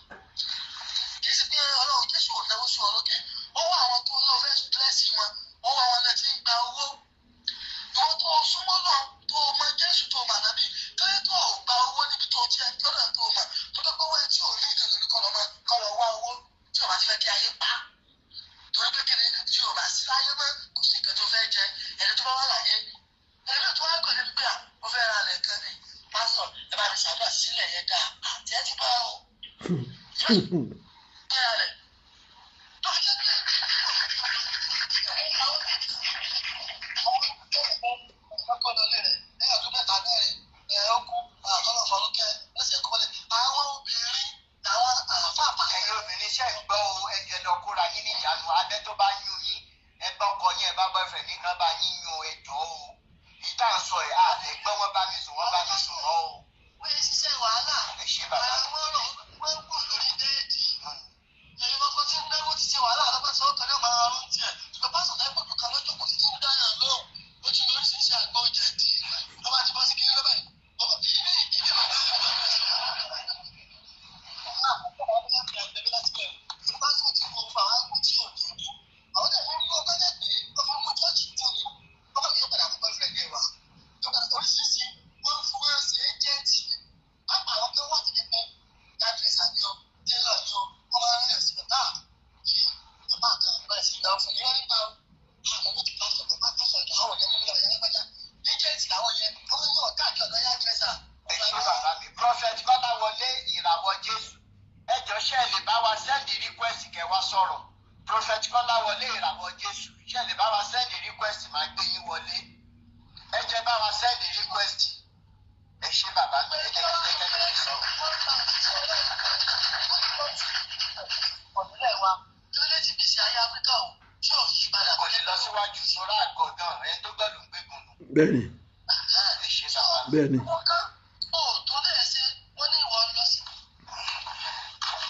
kì í ṣe pé ọlọ́run jésù ò náwó sùn ọlọ́kẹ́ ó wá àwọn tó lọ fẹ́ dírẹ́sì wọn ó wá wọn lẹ́tí ń gba owó ìwọ tó súnmọ́ lọ tó mọ jésù tó mà nábì kẹ́lẹ́ tó gba owó níbi tó tiẹ̀ tọ́lá tó mà tó dọ́gbọ́ wọ́n tí ò ní ìdílé kọ́ lọ wá owó tí ò bá ti fẹ́ kí ayé pa torí pé kí ni tí ò bá sí láyé mọ́ kò sí nǹkan tó fẹ́ jẹ ẹni tó bá wà láyé ẹni tó wá gbọ́dọ̀ nígbà ó fẹ́ ra ilẹ̀ kan ní pásítọ̀ ẹ bá mi ṣàdúrà sílẹ̀ yẹn dáa àti ẹ ti bá o. Àwọn obìnrin àwọn àfáàfáà ẹ̀yin obìnrin iṣẹ́ ìgbọ́ o ẹ̀jẹ̀ lọ kóra yín ní ìyanu abẹ́ tó bá yún yín ẹgbẹ́ ọkọ yín ẹ bá boyfriend nìkan bá yín yún ẹjọ́ o ìta ń sọ ẹ̀ àlẹ́ gbọ́ wọ́n bá mi sùn wọ́n bá mi sùn mọ́ o. Wọ́n yẹ ṣiṣẹ́ wàhálà ẹ ṣe bàbá wọ́n kù lórí déèdì ẹ̀yin ọkọ tí ń náwó ti ṣe wàhálà lọ́pàá ọkàn náà máa rún tiẹ̀ ṣùgbọ́n pásọ̀ náà gbọ́dọ̀ kan lọ́jọ́ kò ti ń dáyà lóhùn ó ti lórí ṣiṣẹ́ àgbọ̀ jẹ̀dì lọ́ba ti bọ́ sí kiri lọ́bẹ̀ bẹ́ẹ̀ni bẹ́ẹ̀ni.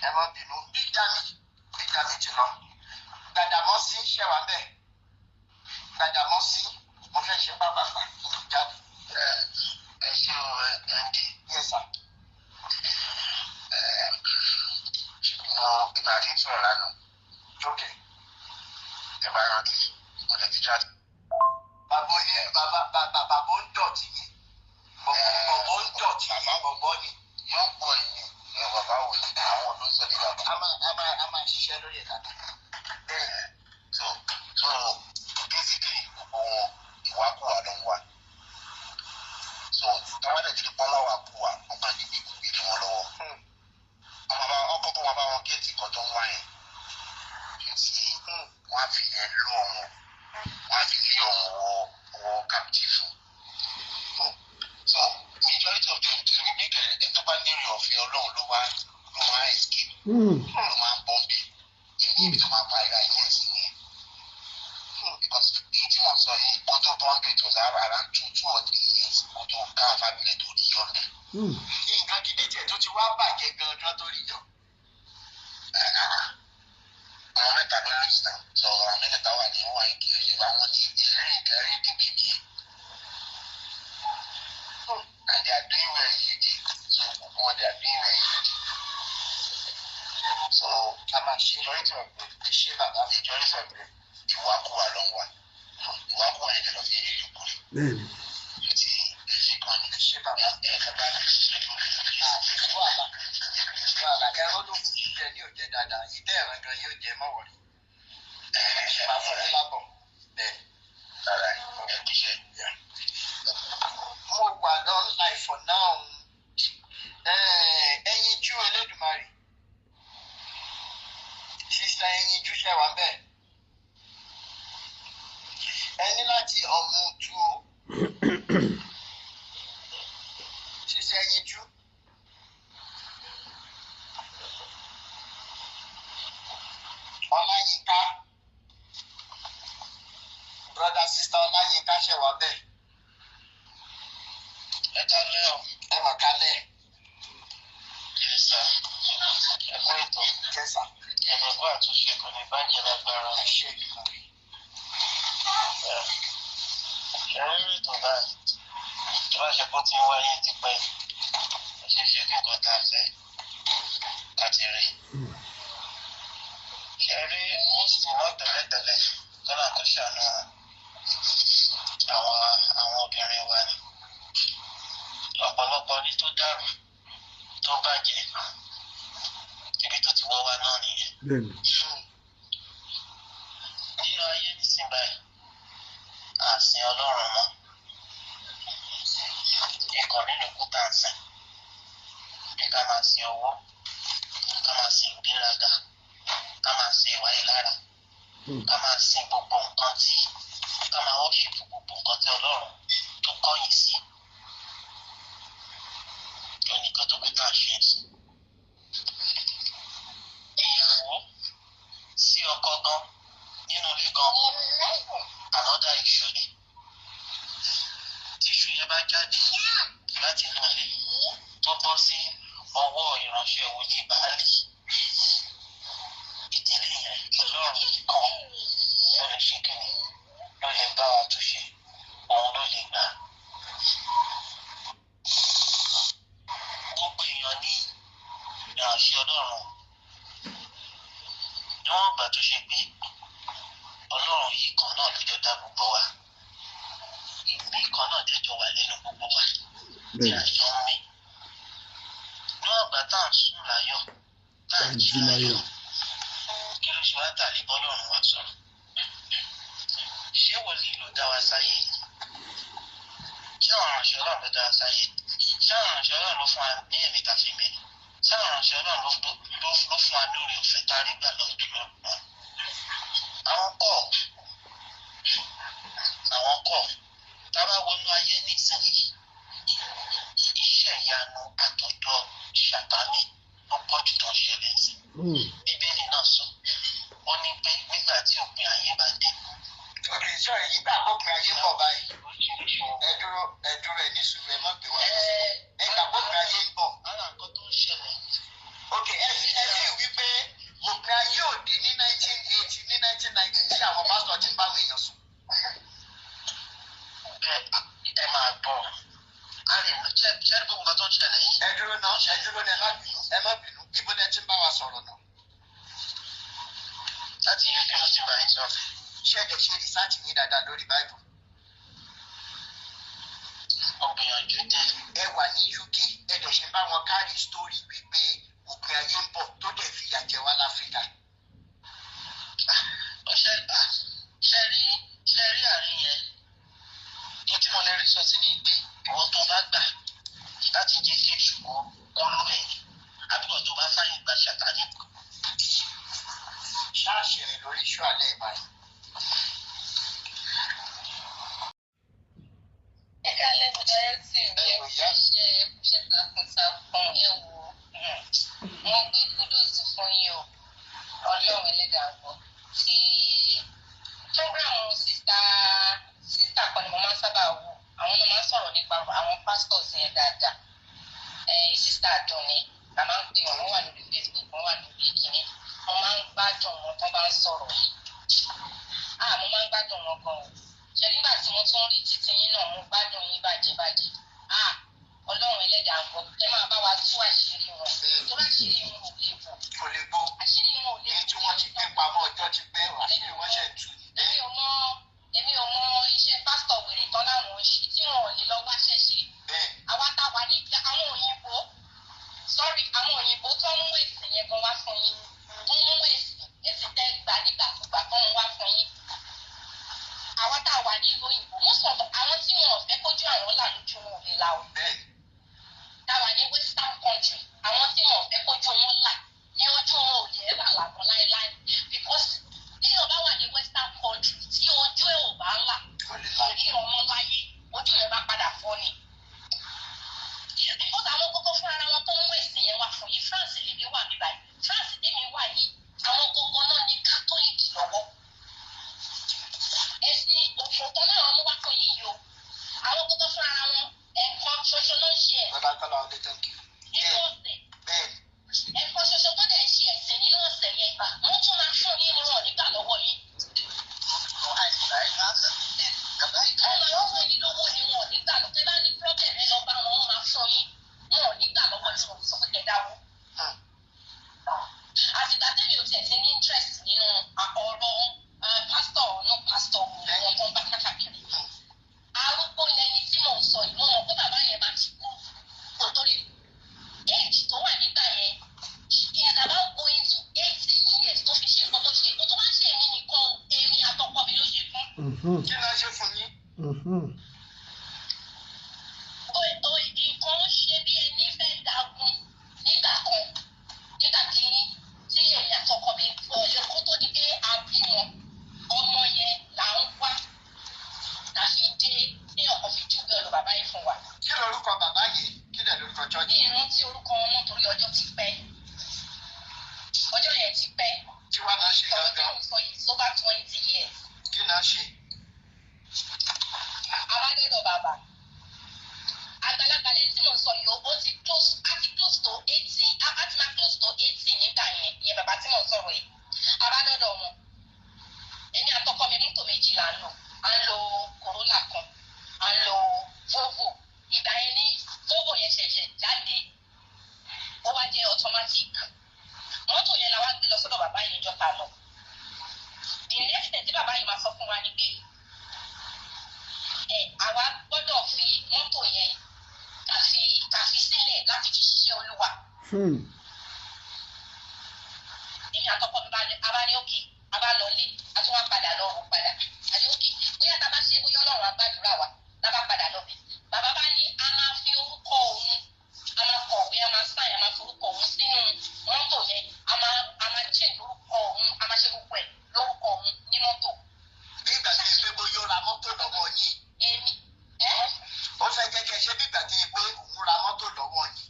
ẹ má bínú big dami ti lọ Gbàdàmọ́sí ṣẹ̀wá bẹ́ẹ̀ Gbàdàmọ́sí mo fẹ́ ṣe pápápá jáde. ẹ ṣe o nd yes sir. mo ìgbà tí ń sọ̀rọ̀ lánàá jókè ẹ bá rántí mo lè ti jáde. Bàbá yẹn bàbá ń dọ̀tí yẹn bọ̀bọ̀ ń dọ̀tí yẹn bọ̀bọ̀ ni. Yóò pọ̀ yìí ni bàbá wò ní àwọn olóńsọ ní bàbá. A máa ṣiṣẹ́ lórí ẹ̀ka kan. So basically gbogbo wọn ìwákùwà ló ń wá. So táwọn ẹ̀jẹ̀ ní pọ́nlá wà kú wa wọ́n máa ní ìgbìmọ̀ gbé wọn lọ́wọ́. Ọkọ̀ tó wọn bá wọn géètì kan tó ń wá yẹn. Wọ́n á fi yẹn lọ wọn. Wọ́n á fi lé ọ̀wọ́ captive. So majority of them ti rí nígbà ẹ̀ tó bá nírí ọ̀fẹ́ ọlọ́run ló wá escape. Ló máa ń bọ́m̀bì. Ìní tó máa bá ara yẹn sí ni. Because èyí tí wọ́n sọ yìí kó tó bọ́m̀bì tó sára around 2 or 3 years kó tó káwọn fábílẹ̀ tó rí yọ̀ ní. Nǹkan gidi tiẹ̀ tó ti wá bàjẹ́ gan-an tó rí yọ̀. Àwọn mẹ́ta ló rí ìsàn sọ àwọn mẹ́ta wà ní wọ́n ń kiri ìwà wọn ní ilé ìkẹrin dìbì bí. And they are doing well in UK. So gbogbo wọn they are doing well in UK. So a máa ṣe majority of them ẹ ṣe bàbá majority of them ìwákùwà ló ń wà. Ìwákùwà yẹn lọ fi èyí kúrè. Ó ti èyí kan ní ẹ ṣe bàbá bá mi ṣe lórí wàhálà ẹ̀rọ ló kù jíjẹ ní òjẹ dáadáa ìtẹ́ ẹ̀rọ gan yóò jẹ mọ́wọ́rì. Máa fún ẹ lábọ̀ bẹ́ẹ̀ lára ẹ̀ kíṣẹ́ ìyá. Mo wà online for now. Ẹyinjú Elédùmarè sísá ẹyinjú ṣẹ̀wá bẹ́ẹ̀. Ẹni láti ọmú tú o. Ṣiṣẹ́ yín jú. Ọláyínká. Brother sister Ọláyínká ṣe wà bẹ́ẹ̀. Ẹ kálẹ́ o. Ẹ mọ̀ kálẹ̀. Yes sir. Ẹ kú ètò. Yes sir. Ẹ̀mọ̀gbọ́n àtúnṣe kò ní bàjẹ́ lágbára. Ẹ ṣe ìgbà. Ẹ̀rí ètò báyìí. Ìbáṣe bó ti ń wáyé ti pẹ́. Ó ṣe é ṣe kí nǹkan tá a fẹ́ láti rí. Ẹ̀rí mọ́sítì náà tẹ́lẹ̀tẹ́lẹ̀ lọ́nà tó ṣàánú àwọn obìnrin wa ni. Ọ̀pọ̀lọpọ̀ ni tó dàrú tó bàjẹ́ ibi tó ti wọ́ wá náà nìyẹn. Nínú ayé nísìnyí báyìí àsìn Ọlọ́run mọ́ ìkan nínú kúta ń sìn bí ká máa sin owó ká máa sin ìgbéraga ká máa sin ìwà ìlara ká máa sin gbogbo nǹkan tí ká máa wọ́ṣìpù gbogbo nǹkan tí Ọlọ́run tó kọ̀yìn sí oníkan tó kúta ń ṣe sí. Ìyàwó sí ọkọ gan nínú ilé gan another issue ni. Tíṣù yẹn bá jáde láti inú ilé tó bọ́ sí ọwọ́ ìránṣẹ́ wòlíì Báálì ìdílé yẹn Ọlọ́run kan ló lè ṣe kíni ló lè bá wa túnṣe òun ló lè gbà. Gbogbo èèyàn ní ìránṣẹ́ Ọlọ́run níwọ̀n ìgbà tó ṣe pé Ọlọ́run yìí kan náà lójó dá gbogbo wa ìmí kan náà jẹjọ wà lẹ́nu gbogbo wa tí a jọ ń mí níwọ̀n ìgbà tá à ń sùn láyọ̀ tá à ń jí láyọ̀ kí ló ṣe wá tàlé bọ́lọ́run wa sọ̀rọ̀. Ṣé wòlíì ló dá wa sáyé? Ṣé àwọn ìránṣẹ́ Ọlọ́run ló dá wa sáyé? Ṣé àwọn ìránṣẹ́ Ọlọ́run ló fún wa ní ẹ̀mí tàfi mẹ́rin? Ṣé àwọn ìránṣẹ́ Ọlọ́run ló fún wa lórí òfin tá a rí gbà lọ́dún lọ́dún? Àwọn kọ̀ tá a bá wọnú ayé nísìnyí iṣẹ́ ìyanu àtọ̀dọ̀ Ṣàtánì ló pọ̀ jù tó ń ṣẹlẹ̀ sí. Bíbélì náà sọ ó ní pé nígbà tí òpin ayé bá dé. Òkè sọ èyí gbà pópin ayé pọ̀ báyìí. Ẹ dúró ẹ ní sùúrù ẹ mọ̀ pé wá. Ẹ gbà pópin ayé ń bọ̀. Ara nǹkan tó ń ṣẹlẹ̀. Òkè ẹ sì wípé òpin ayé òde ní 1980 ní 1990 tí àwọn pásítọ̀ ti ń bá àwọn èèyàn sùn. Ẹ máa gbọ́ ṣé gbogbo nǹkan tó ń ṣẹlẹ̀ yìí. Ẹ dúró ẹ má bínú ibo ni ẹ ti ń bá wa sọ̀rọ̀ náà. Láti yín bí mo ti bá yín sọ. Ṣé ẹ ṣe rìsáàtì yín dáadáa lórí Báíbù? Ọ̀gbìyànjú dé. Ẹ wà ní UK ẹ dẹ̀ ṣe ń bá wọn kárí sítórì wípé òpin ayé ń bọ̀ tó dẹ̀ fìyà jẹ wá láfíríkà. Ṣe rí àárín yẹn ní tí mo lè rí sọ sí ní pé ìwọ tó bá gbà láti jẹ́ kí èṣù kó lù ẹ́ àbíkọ̀ tó bá fàyè gba Ṣàtánì. Ṣáàṣì rìn lórí iṣu alẹ́ ìbàdàn. Ẹ kálẹ̀ mo jẹ́ tí ìwé ṣe ṣe takuntakun ewu wọn gbé kúdòsì fún yín o Ọlọ́run ẹlẹ́dàá gbọ́ tí fúngbàmù sísá kan ni mo máa ń sábà wò àwọn náà máa ń sọ̀rọ̀ nípa àwọn pastors yẹn dáadáa sísá Àdùnní la máa ń pè wọ́n wà lórí Facebook wọ́n wà lórí ìkíní wọ́n máa ń gbádùn wọn tó bá ń sọ̀rọ̀ mo máa ń gbádùn wọn gan o ṣe nígbà tí mo tún rí títí yín náà mo gbádùn yín bàjẹ́ Ọlọ́run ẹlẹ́dàá gbọ́ ẹ máa bá wa tú àṣírí wọn tó láṣírí wọn ò lè bò àṣírí wọn ò lè bò èyí tí wọ́n ti gbé pamọ́ ọjọ́ ti pẹ́ àṣírí wọn ṣẹ̀ tú. Èmi ò mọ iṣẹ́ pásítọ̀ wèrè tán láwọn ń ṣe tí wọn ò lè lọ wáṣẹ́ ṣe. Àwa táwa ní àwọn òyìnbó tó ń mú èsì yẹn gan wá fún yín tó ń mú èsì tẹ́ gbà nígbàkúgbà tó ń wá fún yín. Àwa táwa ní ìlú òyìnbó mú sọ àwọn tí wọn ò fẹ́ kójú àwọn là lójú wọn ò lè la o. Táwa ní western country àwọn tí wọn ò fẹ́ kójú wọn là ní ojú wọn ò lè là làwọn láéláé because tí o bá wà ní western country tí ojú ẹ̀ ò bá là lè ó fún yín lówó ni wọn ò nígbà lọ tẹ́ bá ní problem ẹ lọ bá wọn wọn máa fún yín wọn ò nígbà lọ́wọ́ tí wọn sọ pé kẹ́ dáwó. àtìgbà tẹ́mi ò tiẹ̀ ti ní interest nínú ọ̀rọ̀ pásítọ̀ ọ̀nà pásítọ̀ wọn tó ń bá káàkiri. arúgbó lẹni tí mò ń sọ yìí mo mọ̀ pé bàbá yẹn máa ti kú kò torí age tó wà nígbà yẹn is about going to 80 years tó fi ṣe nǹkan tó ṣe kó tó wá ṣe èmi nìkan èmi àtọkọ mi ló ṣe fún. kí ló ṣe fún yín. nǹkan ṣe bí ẹni fẹ́ dagun nígbà kan nígbà tí èmi àtọkọ mi kó tó di pé a bí wọn ọmọ yẹn là ń wá la fi dé ní ọkọ fi júgbẹ́ ọ̀dọ̀ bàbá yìí fún wa. kí lorúkọ bàbá yìí kí lè lorúkọ church. ní ìrántí orúkọ ọmọ torí ọjọ́ ti pẹ́ ọjọ́ yẹn ti pẹ́. tí wàá náà ṣe ọ̀rọ̀ tí gangan. mo sọ yìí so over 20 years. kí náà ṣe. aládọ́dọ̀ bàbá àgbàlagbà lẹ́yìn tí mo sọ yìí ó ti close to 80 àti máa close to 80 nígbà yẹn ìyẹn bàbá tí mo sọ̀rọ̀ yìí aládọ́dọ̀ wọn èmi àtọkọ mi mọ́tò méjì là ń lò à ń lo Corolla kan à ń lo Volvo ìgbà yẹn ní Volvo yẹn ṣẹ̀ṣẹ̀ jáde ó wá jẹ́ automatic mọ́tò yẹn la wá gbé lọ sọ́dọ̀ bàbá yìí jọ́ta lọ the next thing tí bàbá yìí máa sọ fún wa ni pé àwa gbọ́dọ̀ fi mọ́tò yẹn kàfi sílẹ̀ láti fi ṣiṣẹ́ Olúwa. èmi àtọkọ mi bá ní òkè a bá lọ lé a tún wá padà lọ rò padà a ní òkè bóyá tá a bá ṣe bóyá Ọlọ́run á gbàdúrà wa tá a bá padà lọ bẹ̀. bàbá bá ní a máa fi orúkọ òun a máa kọ̀wé a máa sáyìn a máa forúkọ òun sínú mọ́tò yẹn a máa change orúkọ òun a máa ṣe gbogbo ẹ̀ lórúkọ òun ní mọ́tò. bí ìgbà tí ẹ pé bóyá ó ra mọ́tò lọ́wọ́ yín. èmi ó fẹ́ jẹ́ kí ẹ ṣe bí ìgbà tí ẹ pé òun ra mọ́tò lọ́wọ́ yín.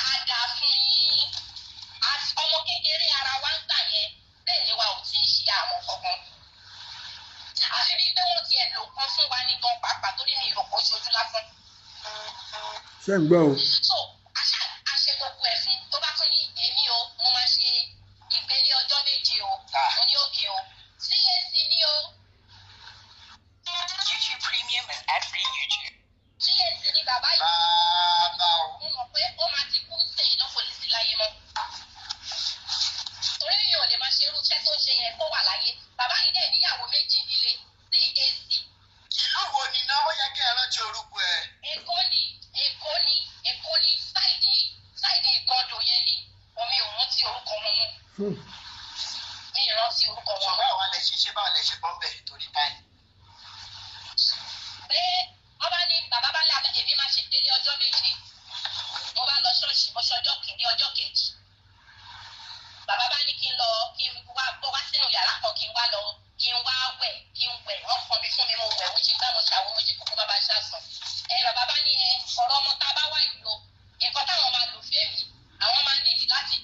a dà fún yín ọmọ kékeré ara wa ń gbà yẹn bẹ́ẹ̀ ni wa ò tí ì ṣe àwọn kankan. àfi bí pé wọ́n ti ẹ̀ lò kan fún wa ní gan pàápàá torí mi ìròpọ̀ ṣojú lásán. ṣé ń gbọ́ o. so a ṣe gbogbo ẹ̀ fún tó bá tún ní èmi o mo máa ṣe ìpele ọjọ́ méje o mo ní òkè o CAC ní o. YouTube Premium is ad free YouTube. CAC ní bàbá yìí. bàbá o. mo mọ̀ pé ó máa ti kú sí iná kò lè sí láyé mọ́. torí mi ò lè máa ṣe irú iṣẹ́ tó ń ṣe yẹn kó wà láyé bàbá yìí dẹ̀ níyàwó méjì nílé CAC. ìlú wo ni náà ó yẹ kí ẹ rántí orúkọ ẹ. Èkó ni sáìdì ìgọ́dọ̀ yẹn ni omi ò rántí orúkọ wọn mọ́. mi ì rántí orúkọ wọn mọ́. ṣùgbọ́n àwọn alẹ́ ṣe báwọn lè ṣe bọ́ bẹ̀ torí báyìí. pé ọba ní bàbá bá lé èmi máa ṣègbélé ọjọ́ méje mo bá lọ ṣọ́ọ̀ṣì mo ṣe ọjọ́ kìíní ọjọ́ kejì bàbá bá ní kí n wá bọ́ wá sínú yàrá kan kí n wá wẹ̀ wọ́n fọn mi fún mi mo wẹ̀ mo ṣe gbá mo ṣàwọ́ mo ṣe kókó bàbá ṣàṣàn bàbá bá ní ọ̀rọ̀ ọmọ tá a bá wà ìlò nǹkan táwọn máa lò fẹ́mi àwọn máa nídìí láti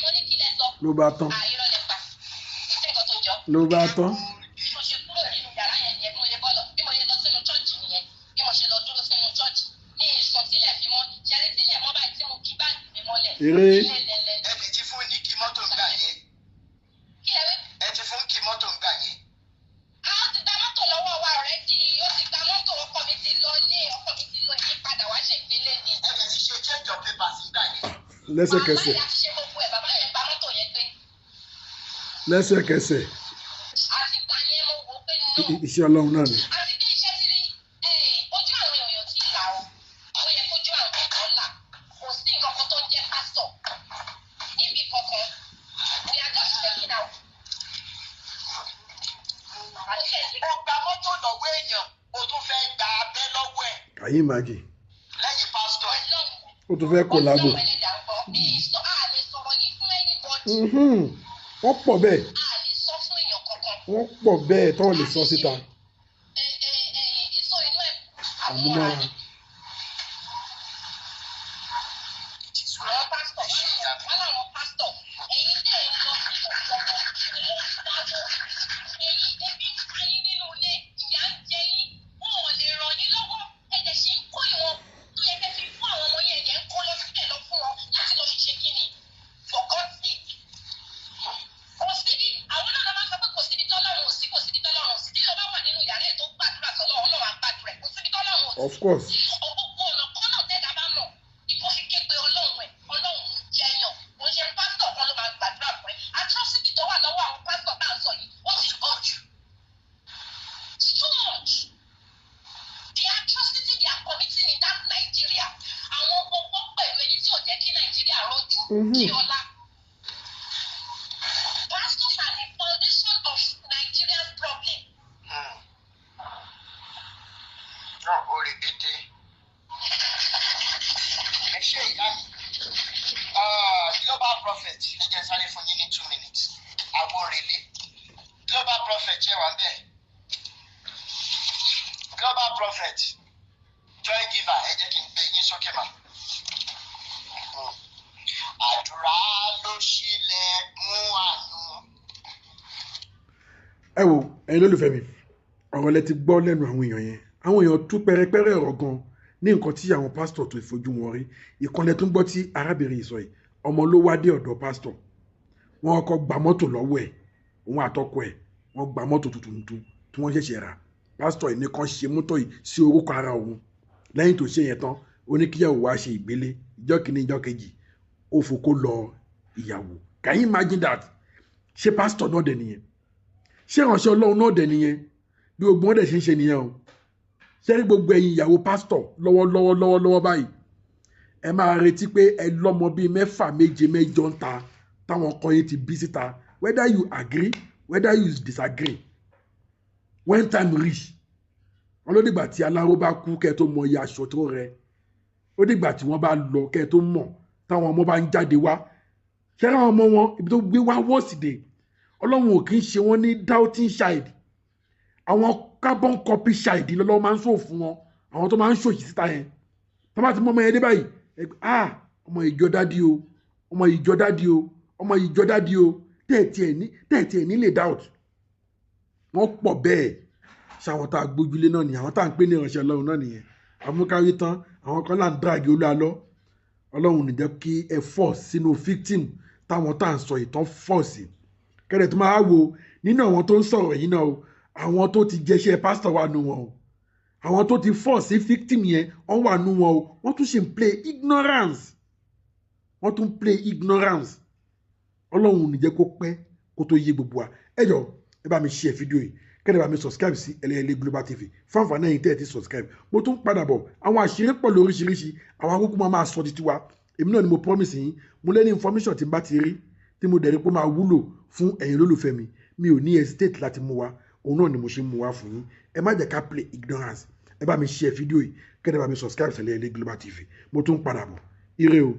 mo ní kí lẹ sọ. ló bá tán. àìrọ̀ lẹ pa ìṣègùn tó jọ. ló bá tán. bí mo ṣe kúrò nínú yàrá yẹn bí mo ṣe lọ sínú chọ́ọ̀chì nìyẹn bí mo ṣe lọ dúró sínú chọ́ọ̀chì ní ìsùn sílẹ̀ fi mọ́ ṣẹ̀rí sílẹ̀ mọ́ báyìí tí mo kí báàgì mi mọ́lẹ̀. eré. ẹ lè ti fún ní kí mọ́tò ń gbà yẹn. kí ẹ wí. ẹ ti fún kí mọ́tò ń gbà yẹn. a ó ti gba mọ́tò lọ́wọ́ wa rẹ̀ ó ti gba mọ́tò ọkọ mi ti lọ ìyípadà wá ṣègbélé ni. ẹ lè ti ṣe change of papers ń gbà yẹn. lẹ́sẹ̀kẹsẹ̀. bàbá yà ti ṣe gbogbo ẹ̀ bàbá yẹn gba mọ́tò yẹn pé. lẹ́sẹ̀kẹsẹ̀. àtìgbà yẹn mo wò pé nínú. iṣẹ́ Ọlọ́run náà ni. àti bí iṣẹ́ ti rí ojú àwọn èèyàn ti là ó ó yẹ kójú àwọn èèyàn là kò sí nǹkan kan tó ń jẹ́ pásítọ̀ níbi kankan we are just checking out. ó gba mọ́tò lọ́wọ́ èèyàn ó tún fẹ́ gba abẹ́ lọ́wọ́ ẹ̀. Can you imagine? lẹ́yìn pásítọ̀ yìí. ó tún fẹ́ kòlábò. wọ́n pọ̀ bẹ́ẹ̀. wọ́n pọ̀ bẹ́ẹ̀ tó lè sọ síta. àmúmọ́ra. Of course. Gbogbo ọ̀nà kan náà tẹ́lá bá mọ̀ ikú fi ké pe ọlọ́run ẹ̀ ọlọ́run ń jẹyàn kò ṣe pásítọ̀ kan ló máa gbàdúrà fún ẹ atrocity tó wà lọ́wọ́ àwọn pásítọ̀ tá à ń sọ yìí ó ti pọ̀ jù. It's too much. The atrocity they are committing in that Nigeria àwọn gbogbo pẹ̀lú ẹni tí ò jẹ́ kí Nàìjíríà rọ́jú kí ọlá. Pastors are the foundation of Nigeria's problem. No, Orikete. Global prophet, ẹ jẹ́ sáré fún yín ní 2 minutes. Aworele. Global prophet ṣe wà bẹ́ẹ̀. Global prophet. Joy giver, ẹ jẹ́ kí n gbé yín sókè mà. Àdúrà ló ṣílẹ̀kùn àánú. Ẹ wo ẹ̀yin lólùfẹ́ mi ọ̀rọ̀ lẹ ti gbọ́ lẹ́nu àwọn èèyàn yẹn àwọn èèyàn tú pẹrẹpẹrẹ ọ̀rọ̀ gan ní nǹkan tí àwọn pásítọ̀ tó ìfojú wọn rí ìkànnì tó ń gbọ́ tí arábìnrin sọ yìí ọmọ ló wá dé ọ̀dọ̀ pásítọ̀ wọn kọ́ gba mọ́tò lọ́wọ́ ẹ̀ òun àtọkọ ẹ̀ wọ́n gba mọ́tò tuntun tí wọ́n ṣẹ̀ṣẹ̀ rà pásítọ̀ yìí nìkan ṣe mọ́tò yìí sí orúkọ ara òun lẹ́yìn tó ṣe yẹn tán ó ní kíyàwó wá ṣe ìgbélé ìjọ́ kìíní ìjọ́ kejì ó fòkó lọ ìyàwó can you imagine that ṣé pásítọ̀ náà dẹ̀ nìyẹn ṣé ìránṣẹ́ Ọlọ́run náà dẹ̀ nìyẹn bí gbogbo wọn dẹ̀ ṣe ń ṣe nìyẹn o ṣé rí gbogbo ẹ̀yin ìyàwó pásítọ̀ lọ́wọ́lọ́wọ́ báyìí ẹ máa retí pé ẹ lọ́mọ bíi 6 7 8 ń ta táwọn kan yìí ti bí síta whether you agree whether you disagree when time reach wọn ló dìgbà tí aláró bá kú kẹ́ tó mọ iye aṣọ tó rẹ ó dìgbà tí wọ́n bá lọ kẹ́ tó mọ̀ táwọn ọmọ bá ń jáde wá ṣé àwọn ọmọ wọn ibi tó gbé wá wọ́ọ̀sìdè Ọlọ́run ò kì í ṣe wọ́n ní doubting child àwọn carbon copy child lọ́lọ́wọ́ máa ń sọ fún wọn àwọn tó máa ń ṣòṣì síta yẹn tó bá ti mọ ọmọ yẹn dé báyìí ọmọ ìjọ dádì o ọmọ ìjọ dádì o ọmọ ìjọ dádì o tẹ́ẹ̀tì ẹ̀ ní lè doubt wọ́n pọ̀ bẹ́ẹ̀ ṣàwọn tá a gbójúlé náà nìyẹn àwọn tá à ń pè ní ìránṣẹ́ Ọlọ́run náà nìyẹn amúkárí tán àwọn kan là ń drag olúwa lọ Ọlọ́run nìjẹ́ kí ẹ fọ́ sínú victim táwọn tá à ń sọ ìtàn fọ́ sí kẹ́rẹ̀ tó máa wo nínú àwọn tó ń sọ̀rọ̀ yìí náà o àwọn tó ti jẹ́ṣẹ́ pásítọ̀ wà nù wọn o àwọn tó ti fọ́ sí victim yẹn wọ́n wà nù wọn o wọ́n tún ṣe ń play ignorance wọ́n tún play ignorance Ọlọ́run nìjẹ́ kó pẹ́ kó tó yé gbogbo wa ẹ jọ̀ọ́ ẹ bá mi share fídíò yìí kẹ́rẹ̀ bá mi subscribe sí LALA Global TV fáǹfààní ẹ̀yin tẹ́ ẹ ti subscribe mo tún padà bọ̀ àwọn àṣírí pọ̀ lóríṣiríṣi àwọn akókó máa sọ di tiwa èmi náà ni mo promise yín mo lé ní information tí n bá ti rí tí mo dẹ̀ rí pé máa wúlò fún ẹ̀yin lólùfẹ́ mi ò ní hesitate láti mú wa òun náà ni mo ṣe mú wa fún yín ẹ má jẹ́ ká play ignorance ẹ bá mi share fídíò yìí kẹ́rẹ̀ bá mi subscribe sí LALA Global TV mo tún padà bọ̀ ire o.